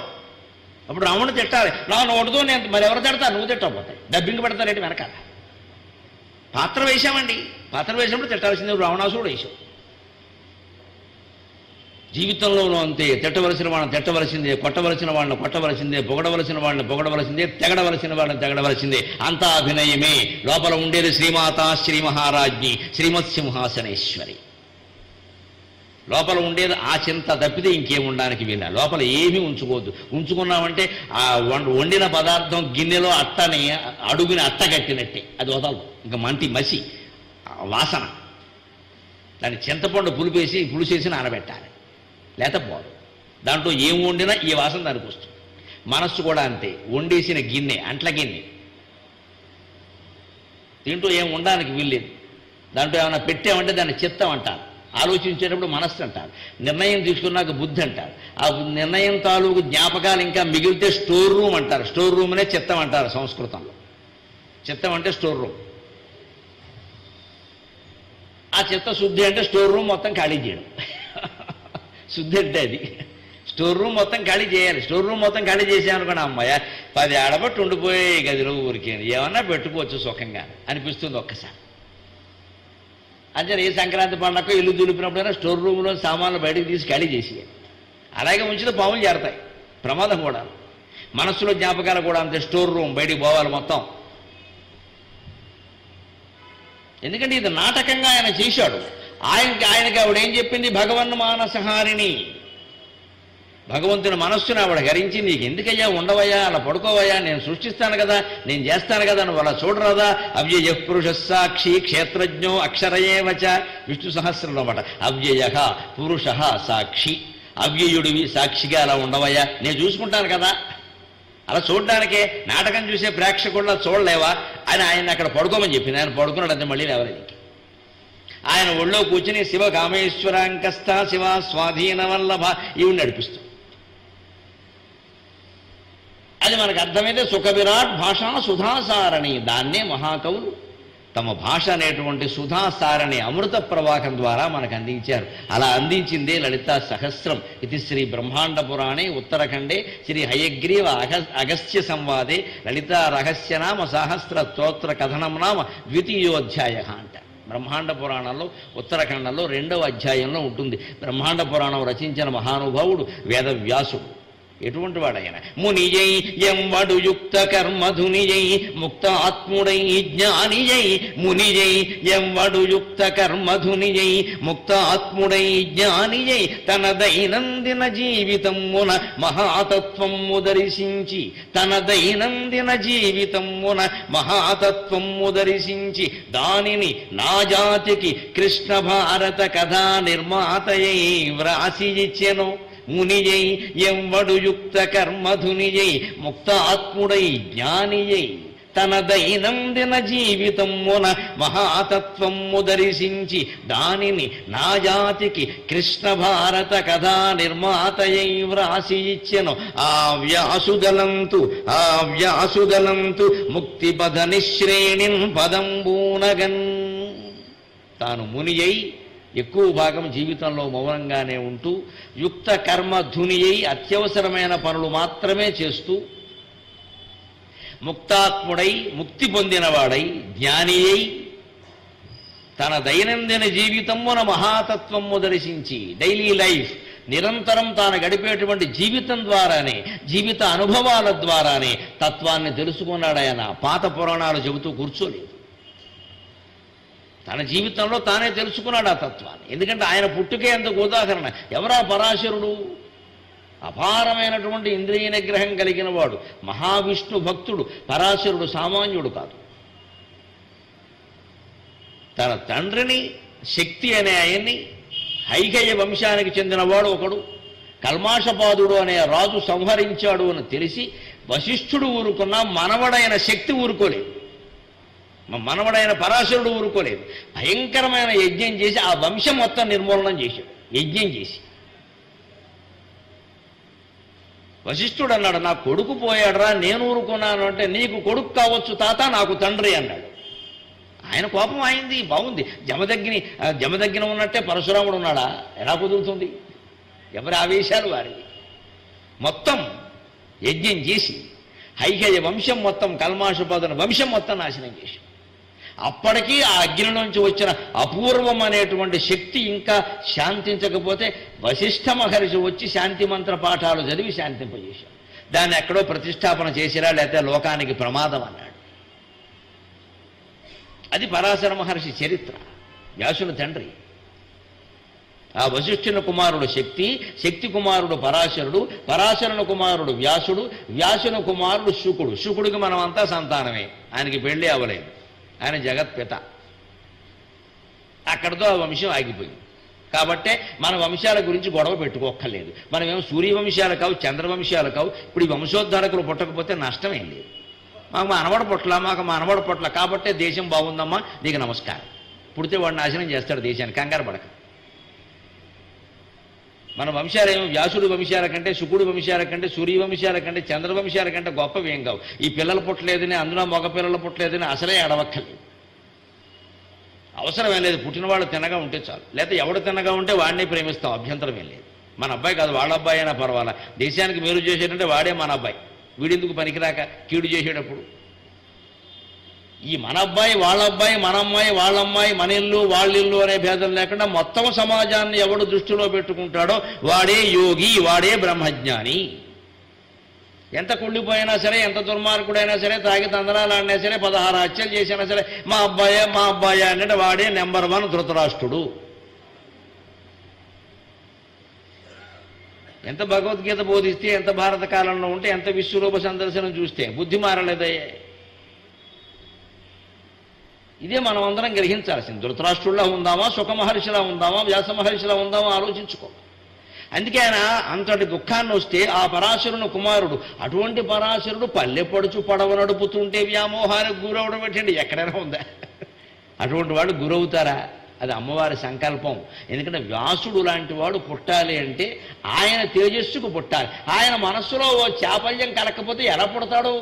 అప్పుడు రాముడిని తిట్టాలి. నా నోటుతో నేను మరి ఎవరు తిడతారు? నువ్వు తిట్టకపోతాయి. డబ్బింగ్ పెడతారేంటి వెనకాల? పాత్ర వేశామండి, పాత్ర వేసినప్పుడు తిట్టాల్సిందే. రావణాసురుడు వేసావు. జీవితంలోనూ అంతే. తిట్టవలసిన వాళ్ళని తిట్టవలసిందే, కొట్టవలసిన వాళ్ళని కొట్టవలసిందే, పొగడవలసిన వాళ్ళని పొగడవలసిందే, తెగడవలసిన వాళ్ళని తెగడవలసిందే. అంతా అభినయమే. లోపల ఉండేది శ్రీమాత శ్రీ మహారాజ్ఞి శ్రీమత్ సింహాసనేశ్వరి. లోపల ఉండేది ఆ చింత తప్పితే ఇంకేముండడానికి వీళ్ళ. లోపల ఏమీ ఉంచుకోవద్దు. ఉంచుకున్నామంటే ఆ వండిన పదార్థం గిన్నెలో అట్టని అడుగుని అట్ట కట్టినట్టే, అది వదలదు. ఇంకా మంటి మసి వాసన. దాన్ని చింతపండు పులుసేసి నానబెట్టాలి, లేకపోదు. దాంట్లో ఏం వండినా ఈ వాసన దానికి వస్తుంది. మనస్సు కూడా అంతే. వండేసిన గిన్నె అంట్ల గిన్నె, దీంట్లో ఏం ఉండడానికి వీల్లేదు. దాంట్లో ఏమైనా పెట్టామంటే దాన్ని చిత్తం అంటారు. ఆలోచించేటప్పుడు మనస్సు అంటారు. నిర్ణయం తీసుకున్నాక బుద్ధి అంటారు. ఆ నిర్ణయం తాలూకు జ్ఞాపకాలు ఇంకా మిగిలితే స్టోర్ రూమ్ అంటారు. స్టోర్ రూమ్నే చిత్తం అంటారు సంస్కృతంలో. చిత్తం అంటే స్టోర్ రూమ్. ఆ చిత్తశుద్ధి అంటే స్టోర్ రూమ్ మొత్తం ఖాళీ చేయడం. శుద్ధి అంటే అది. స్టోర్ రూమ్ మొత్తం ఖాళీ చేయాలి. స్టోర్ రూమ్ మొత్తం ఖాళీ చేసామనుకోండి, అమ్మాయ 10 ఏడబట్టి ఉండిపోయే గదిలో ఊరికే ఏమన్నా పెట్టుకోవచ్చు సుఖంగా అనిపిస్తుంది ఒక్కసారి. అంటే ఏ సంక్రాంతి పండగ ఇల్లు దులిపినప్పుడైనా స్టోర్ రూమ్లో సామాన్లు బయటకు తీసి ఖాళీ చేసి అలాగే ఉంచితే పాములు చేరతాయి, ప్రమాదం కూడా. మనస్సులో జ్ఞాపకాలు కూడా అంతే. స్టోర్ రూమ్ బయటికి పోవాలి మొత్తం. ఎందుకంటే ఇది నాటకంగా ఆయన చేశాడు. ఆయనకి ఆవిడేం చెప్పింది? భగవన్ మానసహారిణి. భగవంతుని మనస్సును ఆవిడ హరించి, నీకు ఎందుకయ్యా ఉండవయ్యా, అలా పడుకోవయ్యా, నేను సృష్టిస్తాను కదా, నేను చేస్తాను కదా, నువ్వు అలా చూడరాదా? అవ్యయ పురుష సాక్షి క్షేత్రజ్ఞో అక్షరయేవచ. విష్ణు సహస్రంలో మాట. అవ్యయ పురుష సాక్షి. అవ్యయుడివి సాక్షిగా అలా ఉండవయ్యా, నేను చూసుకుంటాను కదా. అలా చూడడానికే నాటకం చూసే ప్రేక్షకుల్లో చూడలేవా అని ఆయన అక్కడ పడుకోమని చెప్పింది. ఆయన పడుకున్నాడంటే మళ్ళీ ఎవరికి ఆయన ఒళ్ళో కూర్చుని శివ కామేశ్వరాంకస్థ శివ స్వాధీన వల్లభ ఇవి నడిపిస్తూ. అది మనకు అర్థమైతే సుఖ విరాట్ భాషా సుధాసారణి. దాన్నే మహాకవులు తమ భాష అనేటువంటి సుధాసారణి అమృత ప్రవాహం ద్వారా మనకు అందించారు. అలా అందించిందే లలితా సహస్రం. ఇది శ్రీ బ్రహ్మాండ పురాణే ఉత్తరఖండే శ్రీ హయగ్రీవ అగస్త్య సంవాదే లలితా రహస్యనామ సహస్ర స్తోత్ర కథనం నామ ద్వితీయోధ్యాయ అంట. బ్రహ్మాండ పురాణంలో ఉత్తరాఖండంలో 2వ అధ్యాయంలో ఉంటుంది. బ్రహ్మాండ పురాణం రచించిన మహానుభావుడు వేదవ్యాసుడు. ఎటువంటి వాడైనా మునియై ఎంవడు యుక్త కర్మధునియై ముక్త ఆత్ముడై జ్ఞానియై. మునియై ఎంవడు యుక్త కర్మధునియై ముక్త ఆత్ముడై జ్ఞానియై. తన దైనందిన జీవితమున మహాతత్వము దర్శించి, తన దైనందిన జీవితమున మహాతత్వము దర్శించి, దానిని నా జాతికి కృష్ణ భారత కథా నిర్మాతయై వ్రాసి ఇచ్చెను. మునియై ఎంవడు యుక్త కర్మధునియై ముక్త ఆత్ముడై జ్ఞానియై. తన దైనందిన జీవితమున మహాతత్వము దర్శించి, దానిని నా జాతికి కృష్ణ భారత కథా నిర్మాతయై వ్రాసి ఇచ్చెను. ఆ వ్యాసుదలంతు ముక్తిపద నిశ్రేణిన్ పదంబూనగన్. తాను ముని అయి ఎక్కువ భాగం జీవితంలో మౌనంగానే ఉంటూ, యుక్త కర్మ ధుని అయి అత్యవసరమైన పనులు మాత్రమే చేస్తూ, ముక్తాత్ముడై ముక్తి పొందినవాడై జ్ఞాని అయి తన దైనందిన జీవితమున మహాతత్వము దర్శించి, డైలీ లైఫ్ నిరంతరం తాను గడిపేటువంటి జీవితం ద్వారానే, జీవిత అనుభవాల ద్వారానే తత్వాన్ని తెలుసుకున్నాడు. ఆయన పాత పురాణాలు చెబుతూ కూర్చోలేదు. తన జీవితంలో తానే తెలుసుకున్నాడు ఆ తత్వాన్ని. ఎందుకంటే ఆయన పుట్టుకే అందుకు ఉదాహరణ. ఎవరా పరాశరుడు? అపారమైనటువంటి ఇంద్రియ నిగ్రహం కలిగిన వాడు, మహావిష్ణు భక్తుడు. పరాశరుడు సామాన్యుడు కాదు. తన తండ్రిని, శక్తి అనే ఆయన్ని, హైగయ వంశానికి చెందినవాడు ఒకడు, కల్మాషపాదుడు అనే రాజు సంహరించాడు అని తెలిసి వశిష్ఠుడు ఊరుకున్నా మనవడైన శక్తి ఊరుకోలేదు. మనవడైన పరాశరుడు ఊరుకోలేదు. భయంకరమైన యజ్ఞం చేసి ఆ వంశం మొత్తం నిర్మూలనం చేశాడు. యజ్ఞం చేసి వశిష్ఠుడు అన్నాడు, నా కొడుకు పోయాడురా, నేను ఊరుకున్నాను అంటే, నీకు కొడుకు కావచ్చు తాత, నాకు తండ్రి అన్నాడు. ఆయన కోపం అయింది. బాగుంది. జమదగ్గిన ఉన్నట్టే పరశురాముడు ఉన్నాడా? ఎలా కుదురుతుంది? ఎవరి ఆవేశాలు వారివి. మొత్తం యజ్ఞం చేసి హైహయ వంశం మొత్తం, కల్మాషపాదుని వంశం మొత్తం నాశనం చేశాడు. అప్పటికీ ఆ అగ్ని నుంచి వచ్చిన అపూర్వం అనేటువంటి శక్తి ఇంకా శాంతించకపోతే వశిష్ఠ మహర్షి వచ్చి శాంతి మంత్ర పాఠాలు చదివి శాంతింపజేశాడు. దాన్ని ఎక్కడో ప్రతిష్టాపన చేసిరా, లేకపోతే లోకానికి ప్రమాదం అన్నాడు. అది పరాశర మహర్షి చరిత్ర. వ్యాసుని తండ్రి. ఆ వశిష్ఠుని కుమారుడు శక్తి, శక్తి కుమారుడు పరాశరుడు, పరాశరుని కుమారుడు వ్యాసుడు, వ్యాసుని కుమారుడు శుకుడు. శుకుడికి మనమంతా సంతానమే. ఆయనకి పెళ్ళి అవ్వలేదు. ఆయన జగత్పిత. అక్కడితో ఆ వంశం ఆగిపోయింది. కాబట్టే మన వంశాల గురించి గొడవ పెట్టుకోక్కర్లేదు. మనమేమో సూర్యవంశాలు కావు, చంద్రవంశాలు కావు. ఇప్పుడు ఈ వంశోద్ధారకులు పుట్టకపోతే నష్టమేం లేదు. మాకు మా అనవడ పొట్ల, మాకు మా అనవడ పొట్ల, కాబట్టే దేశం బాగుందమ్మా, నీకు నమస్కారం. పుడితే వాడు నాశనం చేస్తాడు దేశాన్ని, కంగారు పడక. మన వంశాలేమో వ్యాసుడు వంశాల కంటే, శుకుడు వంశాల కంటే, సూర్యవంశాల కంటే, చంద్రవంశాల కంటే గొప్పవి ఏం కావు. ఈ పిల్లలు పుట్టలేదని, అందులో మగ పిల్లలు పుట్టలేదని అసలే అడవక్కర్లేదు. అవసరమేం లేదు. పుట్టినవాళ్ళు తిన్నగా ఉంటే చాలు. లేకపోతే ఎవడు తిన్నగా ఉంటే వాడిని ప్రేమిస్తాం, అభ్యంతరం ఏం లేదు. మన అబ్బాయి కాదు, వాళ్ళ అబ్బాయి అయినా పర్వాలా. దేశానికి మేలు చేసేటంటే వాడే మన అబ్బాయి. వీడెందుకు పనికిరాక కీడు చేసేటప్పుడు? ఈ మన అబ్బాయి, వాళ్ళ అబ్బాయి, మన అమ్మాయి, వాళ్ళ అమ్మాయి, మన ఇల్లు, వాళ్ళ ఇల్లు అనే భేదం లేకుండా మొత్తం సమాజాన్ని ఎవడు దృష్టిలో పెట్టుకుంటాడో వాడే యోగి, వాడే బ్రహ్మజ్ఞాని. ఎంత కుళ్ళిపోయినా సరే, ఎంత దుర్మార్గుడైనా సరే, తాగి తందనాలు ఆడినా సరే, 16 హత్యలు చేసినా సరే, మా అబ్బాయి అంటే వాడే నెంబర్ 1 ధృతరాష్ట్రుడు. ఎంత భగవద్గీత బోధిస్తే, ఎంత భారత కాలంలో ఉంటే, ఎంత విశ్వరూప సందర్శనం చూస్తే బుద్ధి మారలేదయ్యే. ఇదే మనం అందరం గ్రహించాల్సింది. ధృతరాష్ట్రుల్లా ఉందామా, సుఖమహర్షిలా ఉందామా, వ్యాస మహర్షిలా ఉందామా ఆలోచించుకో. అందుకే ఆయన అంతటి దుఃఖాన్ని వస్తే ఆ పరాశరుని కుమారుడు, అటువంటి పరాశరుడు పల్లెపడుచు పడవ నడుపుతుంటే వ్యామోహానికి గురవడం పెట్టండి, ఎక్కడైనా ఉందా? అటువంటి వాడు గురవుతారా? అది అమ్మవారి సంకల్పం. ఎందుకంటే వ్యాసుడు లాంటి వాడు పుట్టాలి అంటే ఆయన తేజస్సుకు పుట్టాలి. ఆయన మనస్సులో ఓ చాపల్యం కలకపోతే ఎలా పుడతాడు?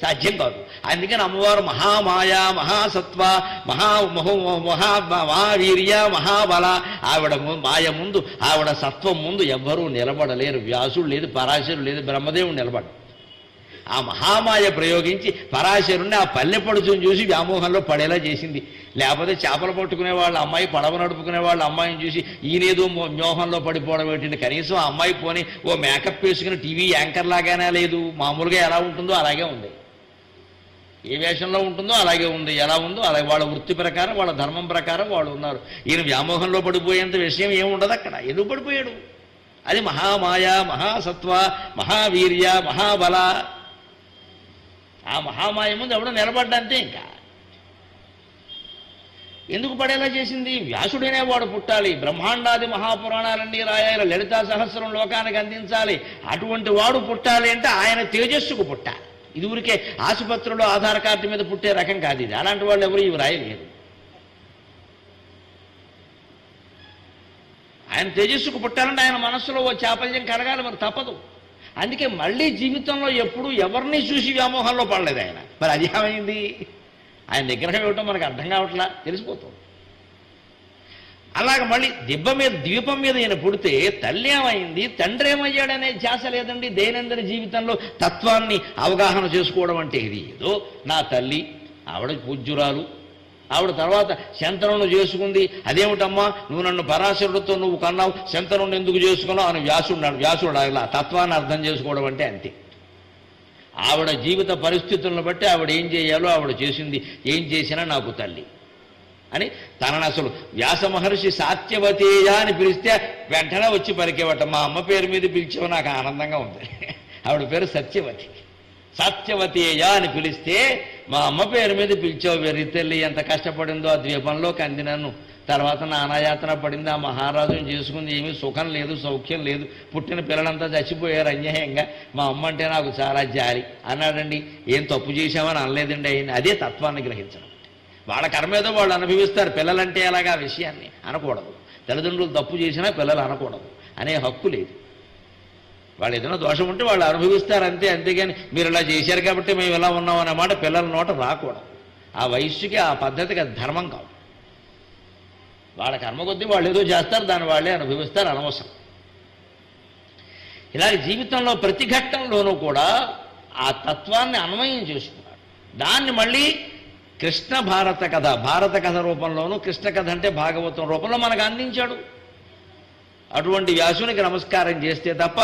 సాధ్యం కాదు. అందుకని అమ్మవారు మహామాయ, మహాసత్వ, మహావీర్య, మహాబల. ఆవిడ మాయ ముందు, ఆవిడ సత్వం ముందు ఎవ్వరూ నిలబడలేరు. వ్యాసుడు లేదు, పరాశరుడు లేదు, బ్రహ్మదేవుడు నిలబడు. ఆ మహామాయ ప్రయోగించి పరాశరుణ్ణి ఆ పల్లెపడుచుని చూసి వ్యామోహంలో పడేలా చేసింది. లేకపోతే చేపలు పట్టుకునే వాళ్ళ అమ్మాయి, పడవ నడుపుకునే వాళ్ళ అమ్మాయిని చూసి ఈయనేదో మోహంలో పడిపోవడం ఏంటంటే, కనీసం ఆ అమ్మాయి పోని ఓ మేకప్ వేసుకుని టీవీ యాంకర్ లాగానే లేదు. మామూలుగా ఎలా ఉంటుందో అలాగే ఉంది. ఏ వేషంలో ఉంటుందో అలాగే ఉంది. ఎలా ఉందో అలాగే వాళ్ళ వృత్తి ప్రకారం, వాళ్ళ ధర్మం ప్రకారం వాళ్ళు ఉన్నారు. ఈయన వ్యామోహంలో పడిపోయేంత విషయం ఏముండదు అక్కడ. ఎందుకు పడిపోయాడు? అది మహామాయ, మహాసత్వ, మహావీర్య, మహాబల. ఆ మహామాయ ముందు ఎవడో నిలబడ్డంతే. ఇంకా ఎందుకు పడేలా చేసింది? వ్యాసుడనే వాడు పుట్టాలి, బ్రహ్మాండాది మహాపురాణాలన్నీ రాయాలి, లలితా సహస్రం లోకానికి అందించాలి. అటువంటి వాడు పుట్టాలి అంటే ఆయన తేజస్సుకు పుట్టాలి. ఇది ఊరికే ఆసుపత్రిలో ఆధార్ కార్డు మీద పుట్టే రకం కాదు ఇది. అలాంటి వాళ్ళు ఎవరు ఇవి రాయలేరు. ఆయన తేజస్సుకు పుట్టాలంటే ఆయన మనస్సులో ఓ చాపల్యం కలగాలి, మరి తప్పదు. అందుకే మళ్ళీ జీవితంలో ఎప్పుడు ఎవరిని చూసి వ్యామోహంలో పడలేదు ఆయన. మరి అది ఏమైంది? ఆయన నిగ్రహం ఇవ్వటం మనకు అర్థం కావట్లా, తెలిసిపోతుంది. అలాగ మళ్ళీ ద్వీపం మీద ఈయన పుడితే తల్లి ఏమైంది, తండ్రి ఏమయ్యాడనే ధ్యాస లేదండి. దైనందిన జీవితంలో తత్వాన్ని అవగాహన చేసుకోవడం అంటే ఇది. ఏదో నా తల్లి, ఆవిడ పూజ్యురాలు, ఆవిడ తర్వాత శంతనుడు చేసుకుంది. అదేమిటమ్మా నువ్వు నన్ను పరాశరుడితో నువ్వు కన్నావు, శంతనుడిని ఎందుకు చేసుకున్నావు అని వ్యాసుడు ఇలా తత్వాన్ని అర్థం చేసుకోవడం అంటే అంతే. ఆవిడ జీవిత పరిస్థితులను బట్టి ఆవిడ ఏం చేయాలో ఆవిడ చేసింది. ఏం చేసినా నాకు తల్లి అని తనను అసలు వ్యాస మహర్షి సాత్యవతేయ అని పిలిస్తే వెంటనే వచ్చి పలికేవట. మా అమ్మ పేరు మీద పిలిచావు, నాకు ఆనందంగా ఉంది. ఆవిడ పేరు సత్యవతి. సత్యవతేయ అని పిలిస్తే మా అమ్మ పేరు మీద పిలిచావు, వెర్రి తల్లి ఎంత కష్టపడిందో ఆ ద్వీపంలో కంది నన్ను. తర్వాత నానాయాతన పడింది, ఆ మహారాజుని చేసుకుంది, ఏమీ సుఖం లేదు సౌఖ్యం లేదు, పుట్టిన పిల్లలంతా చచ్చిపోయారు అన్యాయంగా, మా అమ్మ అంటే నాకు చాలా జాలి అన్నాడండి. ఏం తప్పు చేశామని అనలేదండి ఆయన. అదే తత్వాన్ని గ్రహించడం. వాళ్ళ కర్మేదో వాళ్ళు అనుభవిస్తారు, పిల్లలంటే అలాగా విషయాన్ని అనకూడదు. తల్లిదండ్రులు తప్పు చేసినా పిల్లలు అనకూడదు అనే హక్కు లేదు. వాళ్ళు ఏదైనా దోషం ఉంటే వాళ్ళు అనుభవిస్తారు అంతే. అంతేగాని మీరు ఇలా చేశారు కాబట్టి మేము ఇలా ఉన్నాం అన్నమాట పిల్లల నోట రాకూడదు. ఆ వయస్సుకి ఆ పద్ధతికి అది ధర్మం కాదు. వాళ్ళ కర్మ కొద్దీ వాళ్ళు ఏదో చేస్తారు, దాన్ని వాళ్ళే అనుభవిస్తారు, అనవసరం. ఇలాంటి జీవితంలో ప్రతి ఘట్టంలోనూ కూడా ఆ తత్వాన్ని అన్వయం చేసుకున్నాడు. దాన్ని మళ్ళీ కృష్ణ భారత కథ, భారత కథ రూపంలోనూ, కృష్ణ కథ అంటే భాగవతం రూపంలో మనకు అందించాడు. అటువంటి వ్యాసునికి నమస్కారం చేస్తే తప్ప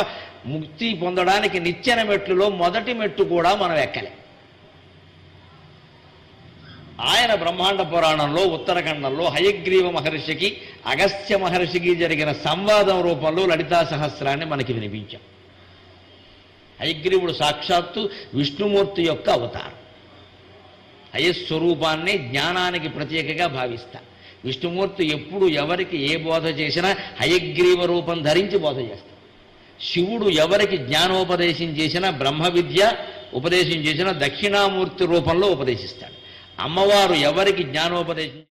ముక్తి పొందడానికి నిచ్చెన మెట్లులో మొదటి మెట్టు కూడా మనం ఎక్కలే. ఆయన బ్రహ్మాండ పురాణంలో ఉత్తరఖండంలో హయగ్రీవ మహర్షికి అగస్త్య మహర్షికి జరిగిన సంవాదం రూపంలో లలితా సహస్రాన్ని మనకి వినిపించాం. హయగ్రీవుడు సాక్షాత్తు విష్ణుమూర్తి యొక్క అవతారం. హయస్వరూపాన్ని జ్ఞానానికి ప్రత్యేకగా భావిస్తారు. విష్ణుమూర్తి ఎప్పుడు ఎవరికి ఏ బోధ చేసినా హయగ్రీవ రూపం ధరించి బోధ చేస్తారు. శివుడు ఎవరికి జ్ఞానోపదేశం చేసినా, బ్రహ్మ విద్య ఉపదేశం చేసినా దక్షిణామూర్తి రూపంలో ఉపదేశిస్తాడు. అమ్మవారు ఎవరికి జ్ఞానోపదేశం